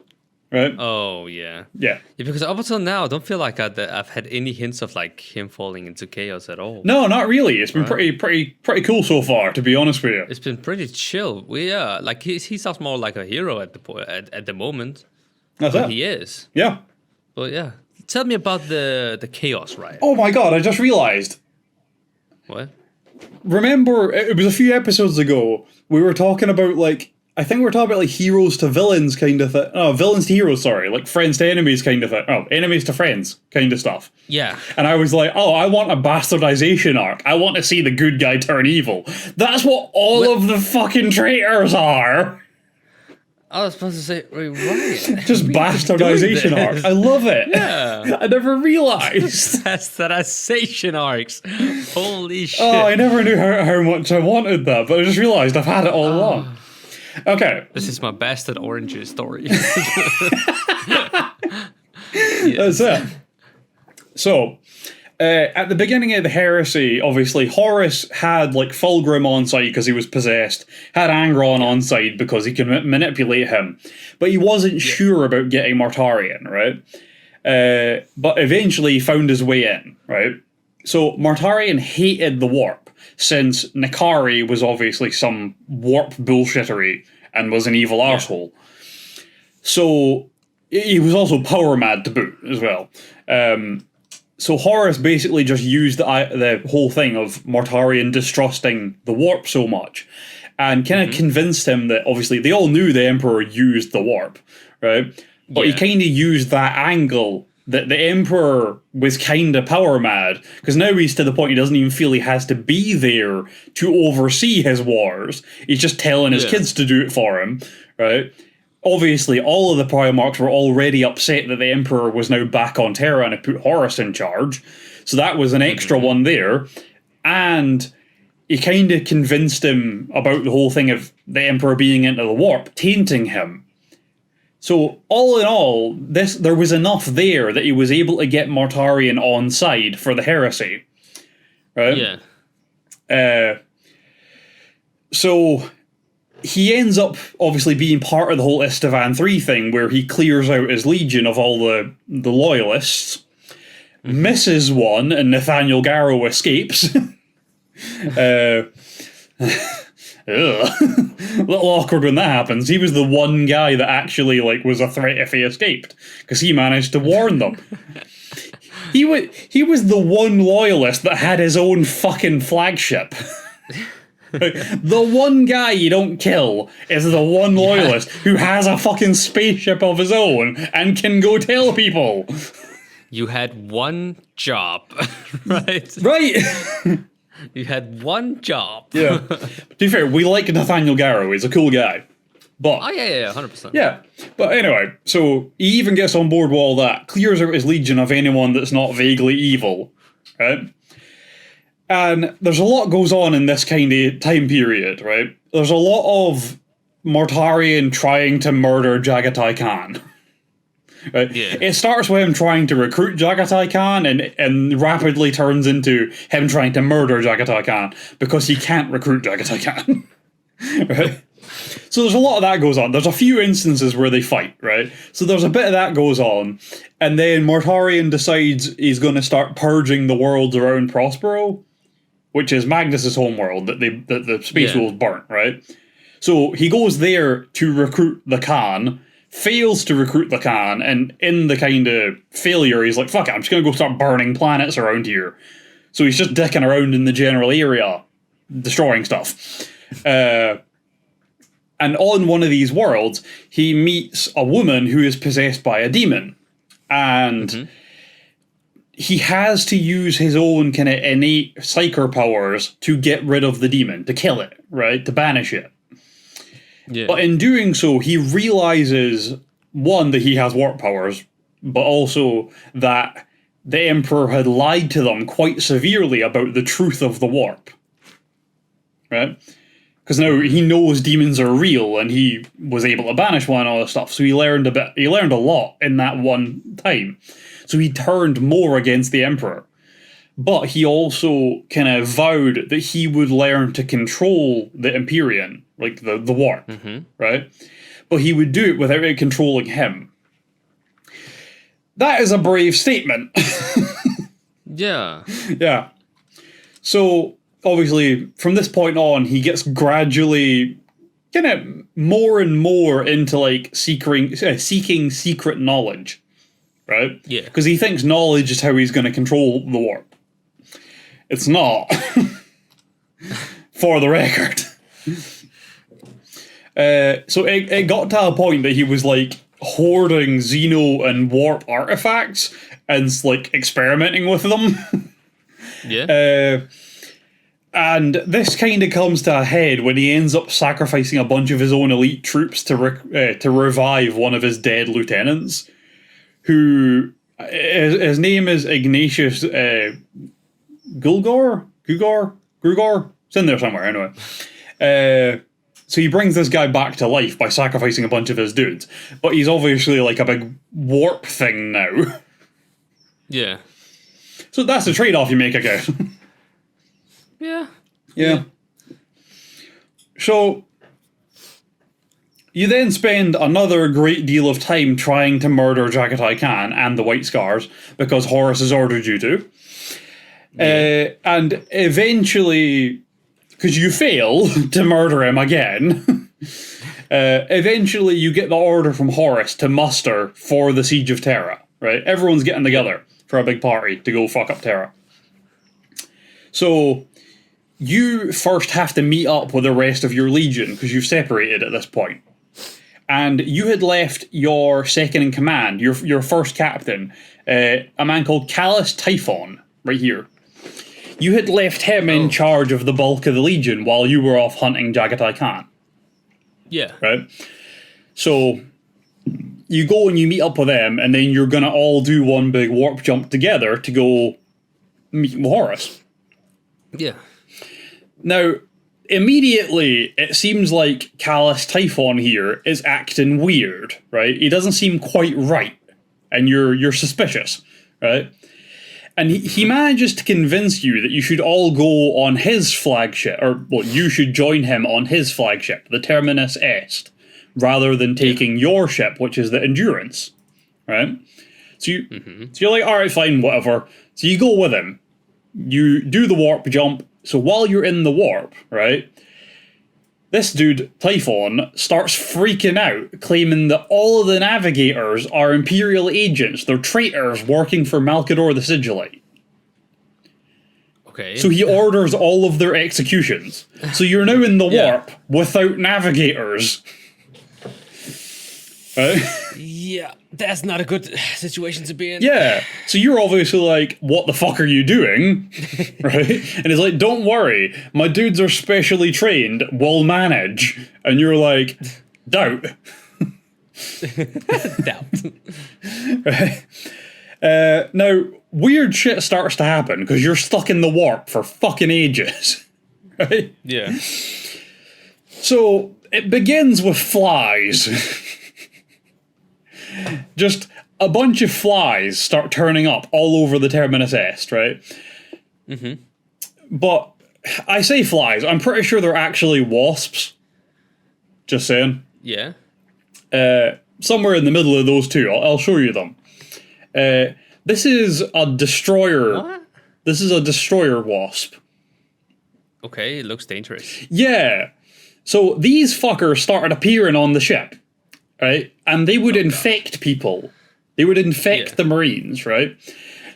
right? Oh, yeah. Yeah. Because up until now, I don't feel like I've had any hints of, like, him falling into chaos at all. No, not really. It's been pretty cool so far, to be honest with you. It's been pretty chill. Like, he sounds more like a hero at the moment. That's But it. he is. Yeah. But yeah. Tell me about the chaos riot. Oh my god, I just realized. What? Remember, it was a few episodes ago, we were talking about, like, I think we were talking about, like, heroes to villains kind of thing. Oh, villains to heroes, sorry. Like, friends to enemies kind of thing. Oh, enemies to friends kind of stuff. Yeah. And I was like, oh, I want a bastardization arc. I want to see the good guy turn evil. That's what all of the fucking traitors are. I was supposed to say, wait, right. Just bastardization arc. I love it. Yeah. I never realized. Bastardization arcs. Holy shit. Oh, I never knew how much I wanted that, but I just realized I've had it all along. Okay. This is my bastard oranges story. That's it. So, at the beginning of the heresy, obviously, Horus had, like, Fulgrim on side because he was possessed, had Angron on side because he could manipulate him, but he wasn't sure about getting Mortarion, right? But eventually he found his way in, right? So, Mortarion hated the warp, since Nikari was obviously some warp bullshittery and was an evil arsehole. So, he was also power mad to boot as well. So Horus basically just used the whole thing of Mortarion distrusting the warp so much and kind of convinced him that, obviously, they all knew the Emperor used the warp, right? But he kind of used that angle that the Emperor was kind of power mad, because now he's to the point he doesn't even feel he has to be there to oversee his wars. He's just telling his kids to do it for him, right? Obviously, all of the Primarchs were already upset that the Emperor was now back on Terra and had put Horus in charge. So that was an extra one there. And he kind of convinced him about the whole thing of the Emperor being into the warp, tainting him. So, all in all, there was enough there that he was able to get Mortarion on side for the heresy. Right? Yeah. So he ends up obviously being part of the whole Estevan 3 thing, where he clears out his legion of all the loyalists, misses one, and Nathaniel Garrow escapes. A little awkward when that happens. He was the one guy that actually, like, was a threat if he escaped, because he managed to warn them. He was the one loyalist that had his own fucking flagship. The one guy you don't kill is the one loyalist who has a fucking spaceship of his own and can go tell people. You had one job, right? Right. You had one job. Yeah. To be fair, we like Nathaniel Garrow. He's a cool guy. But Oh, yeah, 100%. yeah. But anyway, so he even gets on board with all that, clears out his legion of anyone that's not vaguely evil, right? And there's a lot goes on in this kind of time period, right? There's a lot of Mortarion trying to murder Jagatai Khan. Right? Yeah. It starts with him trying to recruit Jagatai Khan and rapidly turns into him trying to murder Jagatai Khan because he can't recruit Jagatai Khan. Right? So there's a lot of that goes on. There's a few instances where they fight, right? So there's a bit of that goes on. And then Mortarion decides he's going to start purging the worlds around Prospero, which is Magnus's homeworld that the Space Wolves burnt, right? So he goes there to recruit the Khan, fails to recruit the Khan, and in the kind of failure, he's like, fuck it, I'm just going to go start burning planets around here. So he's just dicking around in the general area, destroying stuff. And on one of these worlds, he meets a woman who is possessed by a demon. And he has to use his own kind of innate psyker powers to get rid of the demon, to kill it, right? To banish it. Yeah. But in doing so, he realizes, one, that he has warp powers, but also that the Emperor had lied to them quite severely about the truth of the warp. Right? Because now he knows demons are real, and he was able to banish one and all this stuff. So he learned a lot in that one time. So he turned more against the Emperor. But he also kind of vowed that he would learn to control the Imperium, like the warp, right? But he would do it without it controlling him. That is a brave statement. Yeah. Yeah. So, obviously, from this point on, he gets gradually kind of more and more into like seeking secret knowledge, right? Yeah. Because he thinks knowledge is how he's going to control the warp. It's not. For the record. So it got to a point that he was like hoarding Xeno and warp artifacts and like experimenting with them. Yeah. And this kind of comes to a head when he ends up sacrificing a bunch of his own elite troops to revive one of his dead lieutenants, who his name is Ignatius Grugor. It's in there somewhere anyway. So he brings this guy back to life by sacrificing a bunch of his dudes, but he's obviously like a big warp thing now. Yeah. So that's the trade-off you make, I guess. Yeah. So you then spend another great deal of time trying to murder Jagatai Khan and the White Scars because Horus has ordered you to. And eventually, because you fail to murder him again, eventually you get the order from Horus to muster for the Siege of Terra, right? Everyone's getting together for a big party to go fuck up Terra. So you first have to meet up with the rest of your legion because you've separated at this point. And you had left your second in command, your first captain, a man called Callus Typhon, right here. You had left him in charge of the bulk of the legion while you were off hunting Jagatai Khan. Yeah. Right? So you go and you meet up with them, and then you're going to all do one big warp jump together to go meet with Horus. Yeah. Now, immediately, it seems like Callus Typhon here is acting weird, right? He doesn't seem quite right, and you're suspicious, right? And he manages to convince you that you should all go on his flagship, or well, you should join him on his flagship, the Terminus Est, rather than taking your ship, which is the Endurance, right? So you're like, all right, fine, whatever. So you go with him. You do the warp jump. So while you're in the warp, right, this dude, Typhon, starts freaking out, claiming that all of the navigators are Imperial agents. They're traitors working for Malkador the Sigillite. Okay. So he orders all of their executions. So you're now in the warp without navigators. Right? Yeah, that's not a good situation to be in. Yeah. So you're obviously like, what the fuck are you doing? Right? And he's like, don't worry, my dudes are specially trained, we'll manage. And you're like, doubt. Doubt. Right? Now, weird shit starts to happen because you're stuck in the warp for fucking ages. Right? Yeah. So it begins with flies. Just a bunch of flies start turning up all over the Terminus Est, right? But I say flies, I'm pretty sure they're actually wasps. Just saying. Yeah. Somewhere in the middle of those two, I'll show you them. This is a destroyer. What? This is a destroyer wasp. Okay, it looks dangerous. Yeah. So these fuckers started appearing on the ship, right? And they would infect people. They would infect the Marines, right?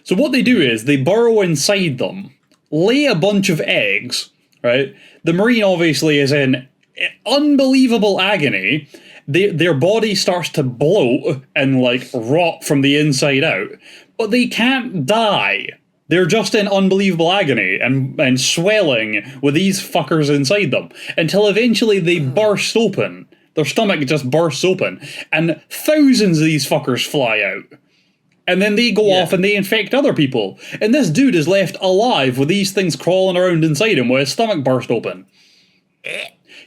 So what they do is they burrow inside them, lay a bunch of eggs, right? The Marine obviously is in unbelievable agony. Their body starts to bloat and like rot from the inside out, but they can't die. They're just in unbelievable agony and swelling with these fuckers inside them until eventually they burst open. Their stomach just bursts open and thousands of these fuckers fly out. And then they go off and they infect other people. And this dude is left alive with these things crawling around inside him with his stomach burst open.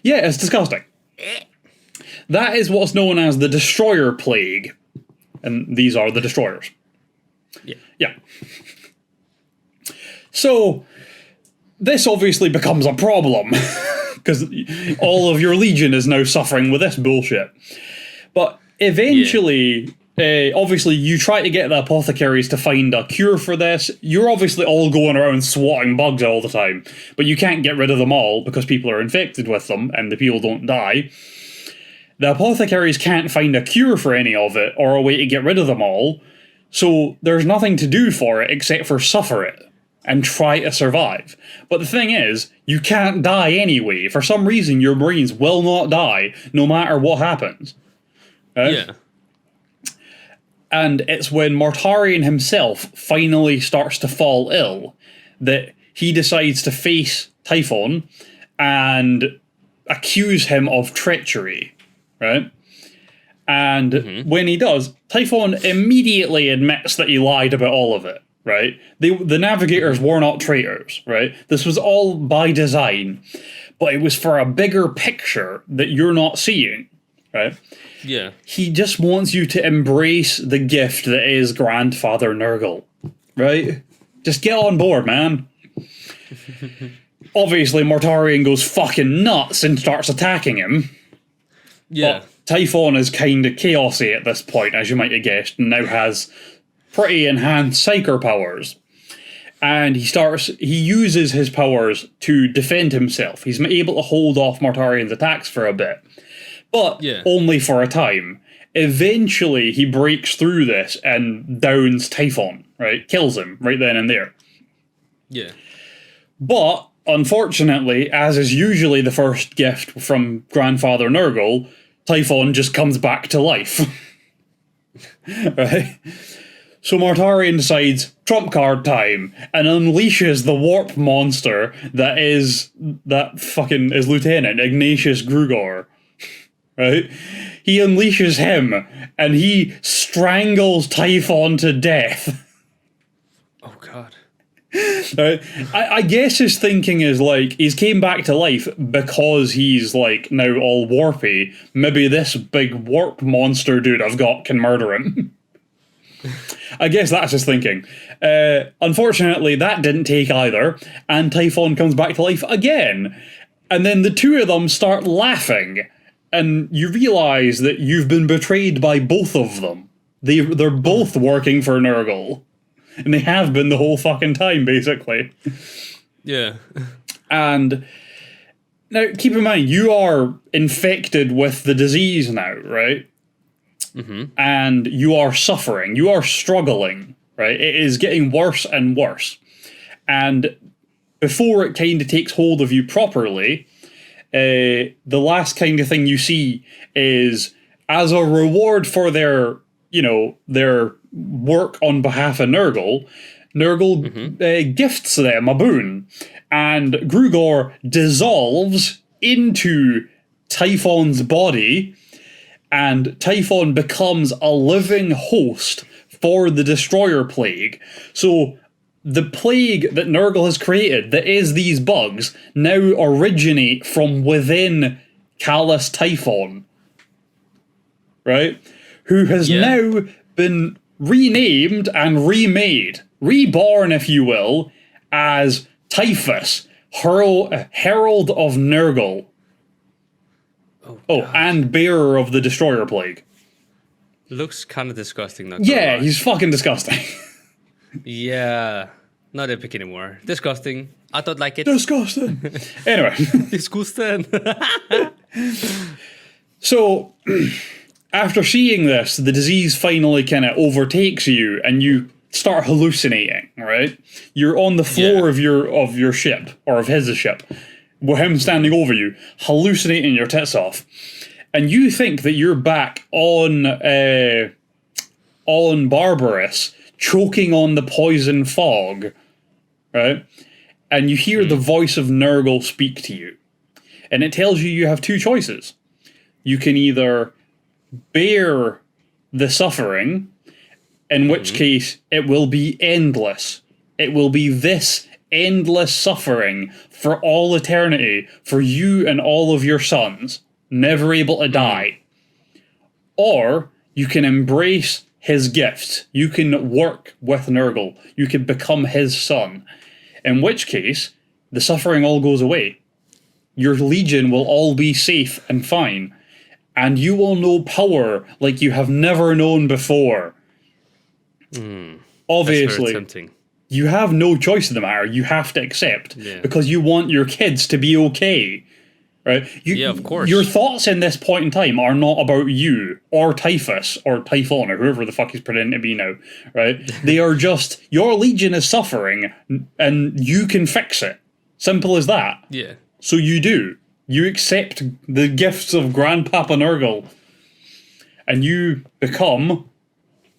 Yeah, it's disgusting. That is what's known as the Destroyer Plague. And these are the Destroyers. Yeah. So, this obviously becomes a problem. Because all of your legion is now suffering with this bullshit. But eventually, obviously, you try to get the apothecaries to find a cure for this. You're obviously all going around swatting bugs all the time, but you can't get rid of them all because people are infected with them and the people don't die. The apothecaries can't find a cure for any of it or a way to get rid of them all, so there's nothing to do for it except for suffer it and try to survive. But the thing is, you can't die anyway. For some reason, your Marines will not die no matter what happens. Right? Yeah. And it's when Mortarion himself finally starts to fall ill that he decides to face Typhon and accuse him of treachery, right? And when he does, Typhon immediately admits that he lied about all of it, right? The Navigators were not traitors, right? This was all by design, but it was for a bigger picture that you're not seeing, right? Yeah. He just wants you to embrace the gift that is Grandfather Nurgle, right? Just get on board, man. Obviously, Mortarion goes fucking nuts and starts attacking him. Yeah. But Typhon is kind of chaosy at this point, as you might have guessed, and now has pretty enhanced psyker powers. And he uses his powers to defend himself. He's able to hold off Mortarion's attacks for a bit. But only for a time. Eventually, he breaks through this and downs Typhon, right? Kills him right then and there. Yeah. But, unfortunately, as is usually the first gift from Grandfather Nurgle, Typhon just comes back to life. Right? So Mortarion decides, trump card time, and unleashes the warp monster that fucking is Lieutenant Ignatius Grugor. Right? He unleashes him, and he strangles Typhon to death. Oh, God. Right? I guess his thinking is, like, he's came back to life because he's, like, now all warpy. Maybe this big warp monster dude I've got can murder him. I guess that's his thinking. Unfortunately, that didn't take either, and Typhon comes back to life again. And then the two of them start laughing. And you realise that you've been betrayed by both of them. They're both working for Nurgle. And they have been the whole fucking time, basically. Yeah. And now, keep in mind, you are infected with the disease now, right? And you are suffering. You are struggling, right? It is getting worse and worse. And before it kind of takes hold of you properly, the last kind of thing you see is, as a reward for their work on behalf of Nurgle, gifts them a boon, and Grugor dissolves into Typhon's body, and Typhon becomes a living host for the Destroyer Plague. So the plague that Nurgle has created, that is these bugs, now originate from within Callous Typhon. Right? Who has now been renamed and remade, reborn, if you will, as Typhus, Herald of Nurgle. Oh, and bearer of the Destroyer Plague. Looks kind of disgusting, not Yeah, he's fucking disgusting. Yeah, not epic anymore. Disgusting. I don't like it. Disgusting. Anyway. Disgusting. So, after seeing this, the disease finally kind of overtakes you, and you start hallucinating, right? You're on the floor of your ship, or of his ship, with him standing over you, hallucinating your tits off. And you think that you're back on Barbarous, choking on the poison fog, right? And you hear the voice of Nurgle speak to you. And it tells you have two choices. You can either bear the suffering, in which case it will be endless. It will be this endless suffering for all eternity for you and all of your sons, never able to die. Or you can embrace his gifts. You can work with Nurgle. You can become his son. In which case, the suffering all goes away. Your legion will all be safe and fine. and you will know power like you have never known before. Obviously, that's very tempting. You have no choice in the matter. You have to accept because you want your kids to be okay. Right? Of course. Your thoughts in this point in time are not about you or Typhus or Typhon or whoever the fuck he's pretending to be now. Right? They are just, your legion is suffering and you can fix it. Simple as that. Yeah. So you do. You accept the gifts of Grandpapa Nurgle. And you become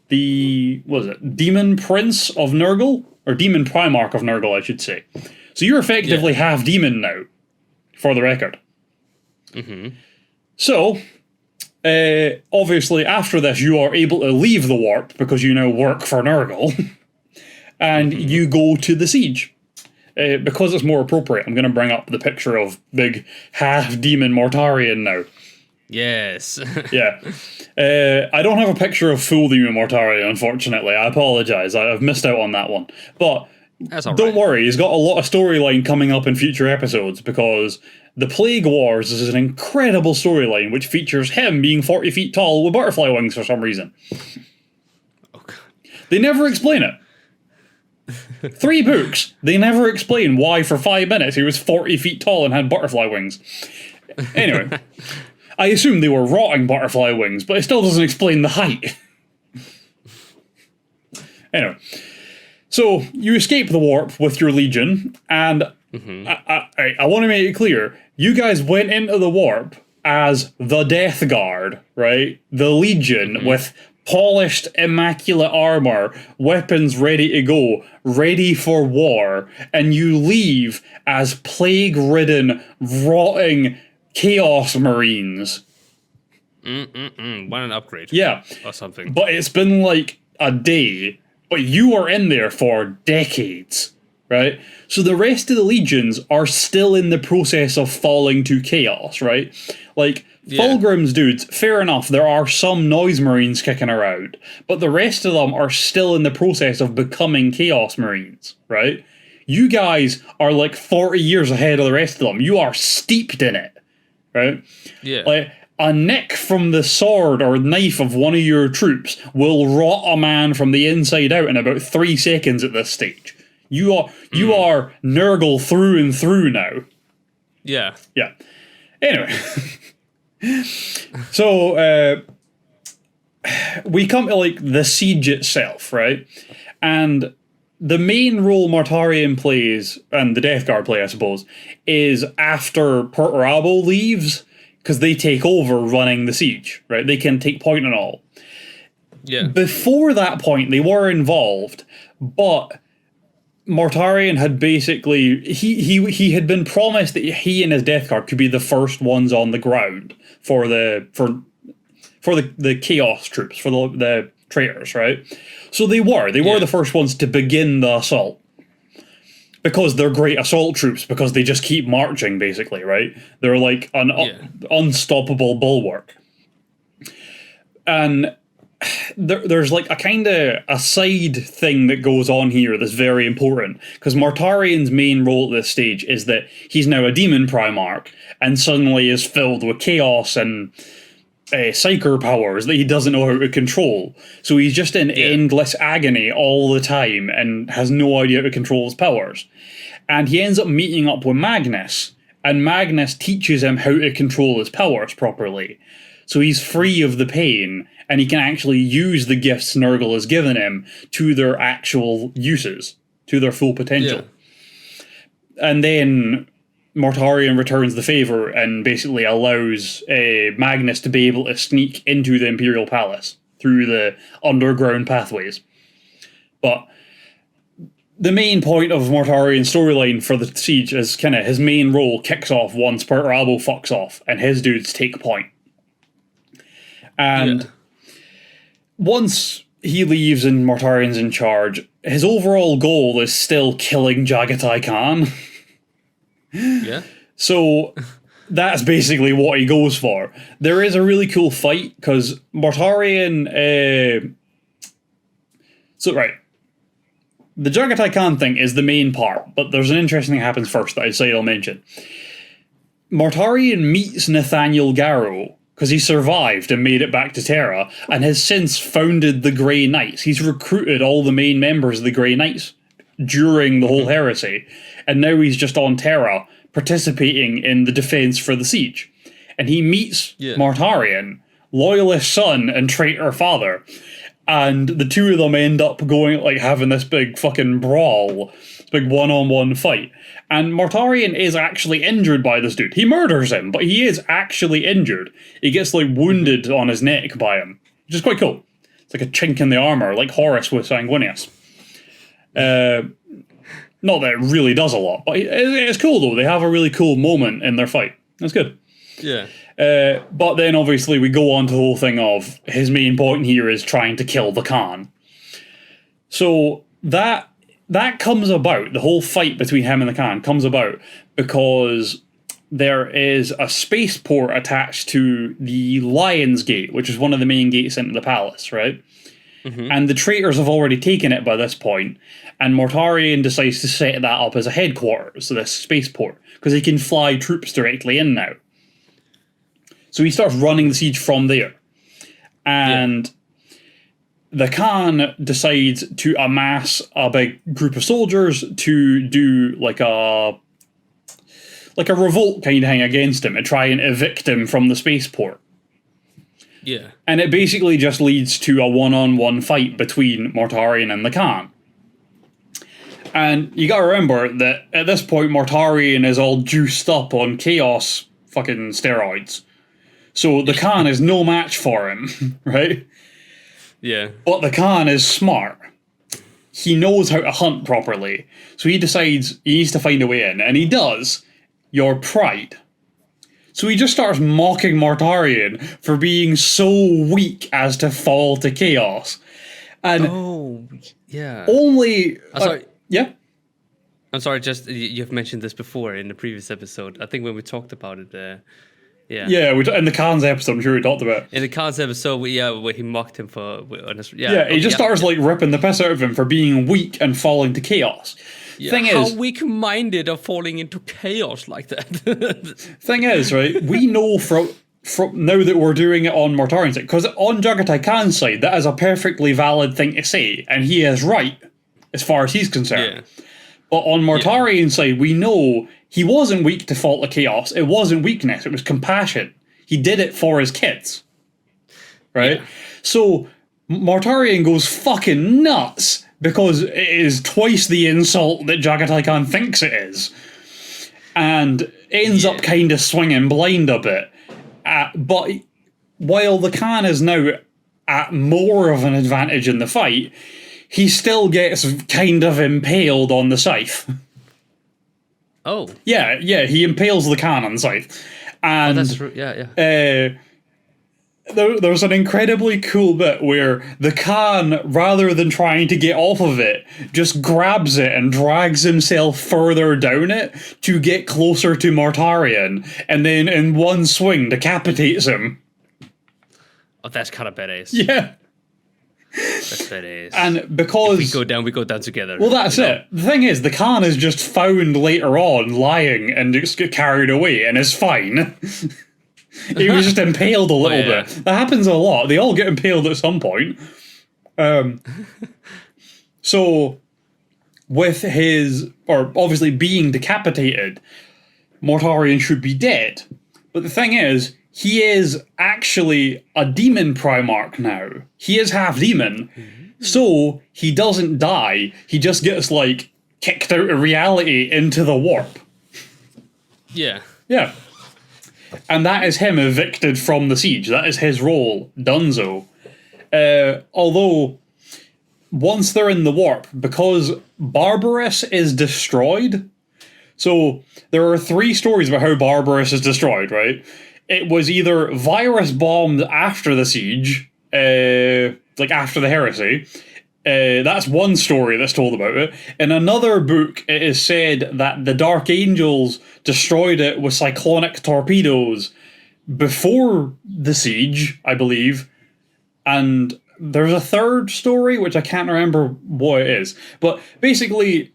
the, what is it, Demon Prince of Nurgle? Or Demon Primarch of Nurgle, I should say. So you're effectively half demon now, for the record. So, obviously, after this, you are able to leave the warp because you now work for Nurgle, and you go to the siege. Because it's more appropriate, I'm going to bring up the picture of big half-demon Mortarion now. Yes. Yeah. I don't have a picture of full demon Mortarion, unfortunately. I apologise. I've missed out on that one. But That's all don't right. worry, he's got a lot of storyline coming up in future episodes because the Plague Wars is an incredible storyline which features him being 40 feet tall with butterfly wings for some reason. Okay. They never explain it. 3 books, they never explain why for 5 minutes he was 40 feet tall and had butterfly wings. Anyway, I assume they were rotting butterfly wings, but it still doesn't explain the height. Anyway, so you escape the warp with your legion, and I want to make it clear, you guys went into the warp as the Death Guard, right? The Legion with polished, immaculate armor, weapons ready to go, ready for war, and you leave as plague-ridden, rotting Chaos Marines. What an upgrade. Yeah. Or something. But it's been like a day, but you are in there for decades, right? So the rest of the legions are still in the process of falling to chaos, right? Like, Fulgrim's dudes, fair enough, there are some Noise Marines kicking around, but the rest of them are still in the process of becoming Chaos Marines, right? You guys are like 40 years ahead of the rest of them. You are steeped in it, right? Yeah. Like, a nick from the sword or knife of one of your troops will rot a man from the inside out in about 3 seconds at this stage. You are Nurgle through and through now. Yeah. Yeah. Anyway. So, we come to, like, the siege itself, right? And the main role Mortarion plays, and the Death Guard play, I suppose, is after Perturabo leaves, because they take over running the siege, right? They can take point and all. Yeah. Before that point, they were involved, but Mortarion had basically, he had been promised that he and his Death Guard could be the first ones on the ground for the Chaos troops, for the traitors, right? So they were the first ones to begin the assault. Because they're great assault troops, because they just keep marching, basically, right? They're like an unstoppable bulwark. And there's like a kind of a side thing that goes on here that's very important, because Mortarion's main role at this stage is that he's now a demon Primarch, and suddenly is filled with chaos and psyker powers that he doesn't know how to control. So he's just in endless agony all the time and has no idea how to control his powers. And he ends up meeting up with Magnus, and Magnus teaches him how to control his powers properly. So he's free of the pain, and he can actually use the gifts Nurgle has given him to their actual uses, to their full potential. Yeah. And then Mortarion returns the favour and basically allows Magnus to be able to sneak into the Imperial Palace through the underground pathways. But the main point of Mortarion's storyline for the siege is kind of his main role kicks off once Perturabo fucks off and his dudes take point. And once he leaves and Mortarion's in charge, his overall goal is still killing Jagatai Khan. Yeah. So that's basically what he goes for. There is a really cool fight because Mortarion. The Jagatai Khan thing is the main part, but there's an interesting thing that happens first that I say I'll mention. Mortarion meets Nathaniel Garrow because he survived and made it back to Terra, and has since founded the Grey Knights. He's recruited all the main members of the Grey Knights during the whole heresy, and now he's just on Terra, participating in the defense for the siege. And he meets Mortarion, loyalist son and traitor father, and the two of them end up going, like, having this big fucking brawl, big one-on-one fight. And Mortarion is actually injured by this dude. He murders him, but he is actually injured. He gets, like, wounded on his neck by him, which is quite cool. It's like a chink in the armor, like Horus with Sanguinius. Not that it really does a lot, but it's cool, though. They have a really cool moment in their fight. That's good. Yeah. But then, obviously, we go on to the whole thing of his main point here is trying to kill the Khan. So that comes about, the whole fight between him and the Khan comes about because there is a spaceport attached to the Lion's Gate, which is one of the main gates into the palace, right? Mm-hmm. And the traitors have already taken it by this point, and Mortarion decides to set that up as a headquarters, so this spaceport, because he can fly troops directly in now. So he starts running the siege from there. And the Khan decides to amass a big group of soldiers to do like a revolt kind of thing against him and try and evict him from the spaceport. Yeah. And it basically just leads to a one-on-one fight between Mortarion and the Khan. And you gotta remember that at this point Mortarion is all juiced up on chaos fucking steroids. So the Khan is no match for him, right? Yeah. But the Khan is smart. He knows how to hunt properly. So he decides he needs to find a way in. And he does. Your pride. So he just starts mocking Mortarion for being so weak as to fall to chaos. And only... I'm sorry. Yeah? I'm sorry, just you've mentioned this before in the previous episode. I think when we talked about it... Yeah, in the Khan's episode, I'm sure we talked about it. In the Khan's episode, where he mocked him for... he just starts, like, ripping the piss out of him for being weak and falling to chaos. Yeah, thing how is... weak-minded of falling into chaos like that. Thing is, right, we know from now that we're doing it on Mortarion's side, because on Jagatai Khan's side, that is a perfectly valid thing to say, and he is right, as far as he's concerned. Yeah. But on Mortarion's side, we know... He wasn't weak to fall to chaos. It wasn't weakness. It was compassion. He did it for his kids. Right? Yeah. So, Mortarion goes fucking nuts because it is twice the insult that Jagatai Khan thinks it is. And ends up kind of swinging blind a bit. But while the Khan is now at more of an advantage in the fight, he still gets kind of impaled on the scythe. Oh. Yeah, he impales the Khan on the scythe. And that's true. Yeah. There's an incredibly cool bit where the Khan, rather than trying to get off of it, just grabs it and drags himself further down it to get closer to Mortarion, and then in one swing decapitates him. Oh, that's kind of badass. Yeah. That's badass. And because... If we go down together. Well, that's it. The thing is, the Khan is just found later on lying and just get carried away and is fine. He was just impaled a little bit. That happens a lot. They all get impaled at some point. So, with his... Or, obviously, being decapitated, Mortarion should be dead. But the thing is... He is actually a demon Primarch now. He is half demon. Mm-hmm. So, he doesn't die. He just gets, like, kicked out of reality into the warp. Yeah. Yeah. And that is him evicted from the siege. That is his role. Dunzo. Although, once they're in the warp, because Barbarous is destroyed... So, there are 3 stories about how Barbarous is destroyed, right? It was either virus bombed after the siege, like after the heresy. That's one story that's told about it. In another book, it is said that the Dark Angels destroyed it with cyclonic torpedoes before the siege, I believe. And there's a third story, which I can't remember what it is. But basically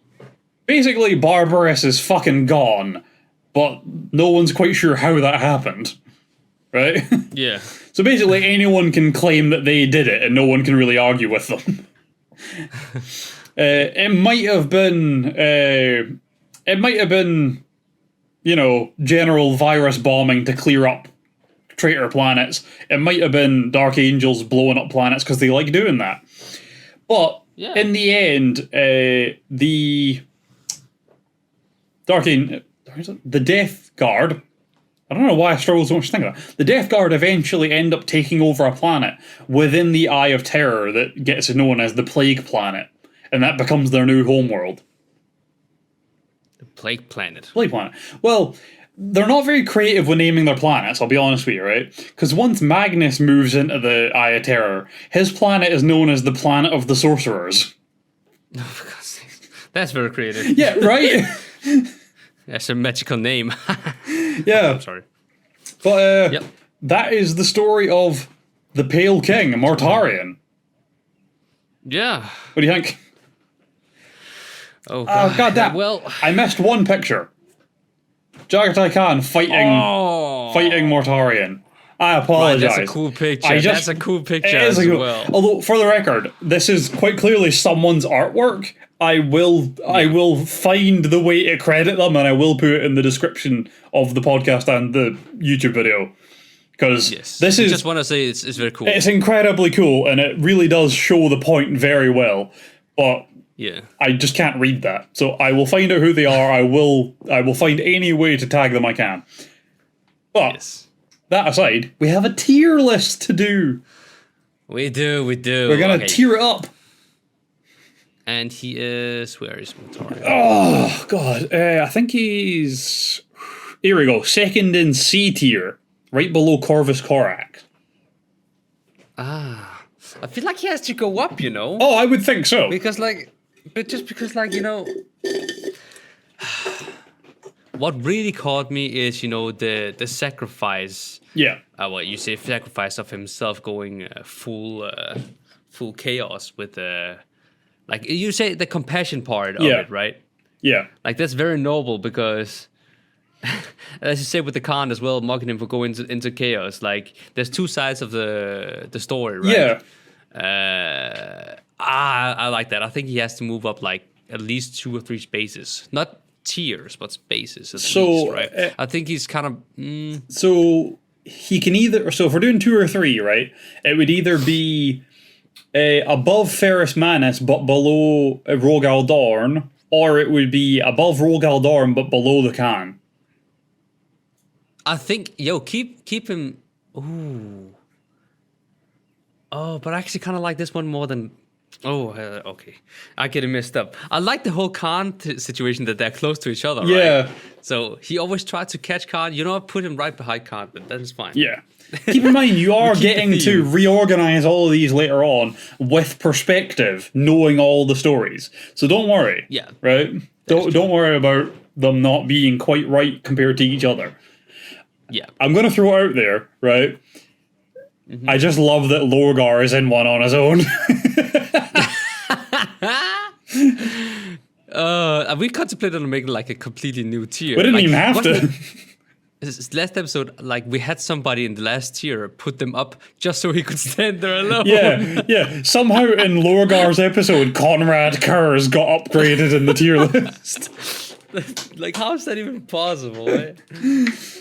Barbarous is fucking gone. But no one's quite sure how that happened. right? Yeah. So basically, anyone can claim that they did it, and no one can really argue with them. It might have been. General virus bombing to clear up traitor planets. It might have been Dark Angels blowing up planets because they like doing that. But in the end, the Death Guard. I don't know why I struggle so much to think of that. The Death Guard eventually end up taking over a planet within the Eye of Terror that gets known as the Plague Planet, and that becomes their new homeworld. The Plague Planet. Plague Planet. Well, they're not very creative when naming their planets, I'll be honest with you, right? Because once Magnus moves into the Eye of Terror, his planet is known as the Planet of the Sorcerers. Oh, for God's sake. That's very creative. Yeah, right? That's a magical name. Yeah. I'm sorry. But that is the story of the Pale King, Mortarion. Yeah. What do you think? Oh, God. God damn. Well, I missed one picture. Jagatai Khan fighting Mortarion. I apologize. Right, that's a cool picture. That's a cool picture as well. Although, for the record, this is quite clearly someone's artwork. I will find the way to credit them, and I will put it in the description of the podcast and the YouTube video. Because this is... I just want to say it's very cool. It's incredibly cool, and it really does show the point very well. But I just can't read that. So I will find out who they are. I will find any way to tag them I can. But that aside, we have a tier list to do. We do. We're going to tier it up. And he is... Where is Mortarion? Oh, God. I think he's... Here we go. Second in C tier. Right below Corvus Corax. I feel like he has to go up, you know? Oh, I would think so. Because, what really caught me is, the sacrifice. Yeah. What you say, sacrifice of himself going full chaos with you say the compassion part of it, right? Yeah. That's very noble because, as you say with the Khan as well, mocking him for going into chaos. There's two sides of the story, right? Yeah. I like that. I think he has to move up at least 2 or 3 spaces, not tiers, but spaces at least, right? I think he's kind of. So he can either. So if we're doing 2 or 3, right? It would either be above Ferrus Manus but below Rogal Dorn, or it would be above Rogal Dorn but below the Khan. I think keep him. Ooh. Oh, but I actually kind of like this one more than. Oh, okay. I get it messed up. I like the whole Khan situation that they're close to each other, right? So he always tried to catch Khan. Put him right behind Khan, but that is fine. Yeah. Keep in mind, you are getting to reorganize all of these later on with perspective, knowing all the stories. So don't worry. Yeah. Right? Don't worry about them not being quite right compared to each other. Yeah. I'm going to throw it out there, right? Mm-hmm. I just love that Lorgar is in one on his own. We contemplated on making a completely new tier. We didn't even have to. Last episode, we had somebody in the last tier put them up just so he could stand there alone. Yeah. Somehow in Lorgar's episode, Conrad Kurz got upgraded in the tier list. How is that even possible? Eh?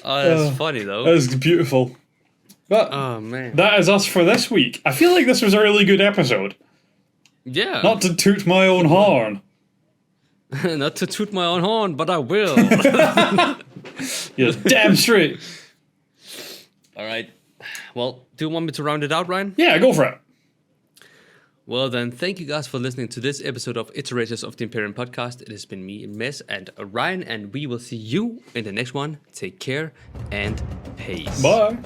Oh, that's funny though. That's beautiful. But that is us for this week. I feel like this was a really good episode. Yeah. Not to toot my own horn. Not to toot my own horn, but I will. You're damn straight. All right. Well, do you want me to round it out, Ryan? Yeah, go for it. Well, then, thank you guys for listening to this episode of Iterators of the Imperium podcast. It has been me, MEZ, and Ryan, and we will see you in the next one. Take care and peace. Bye.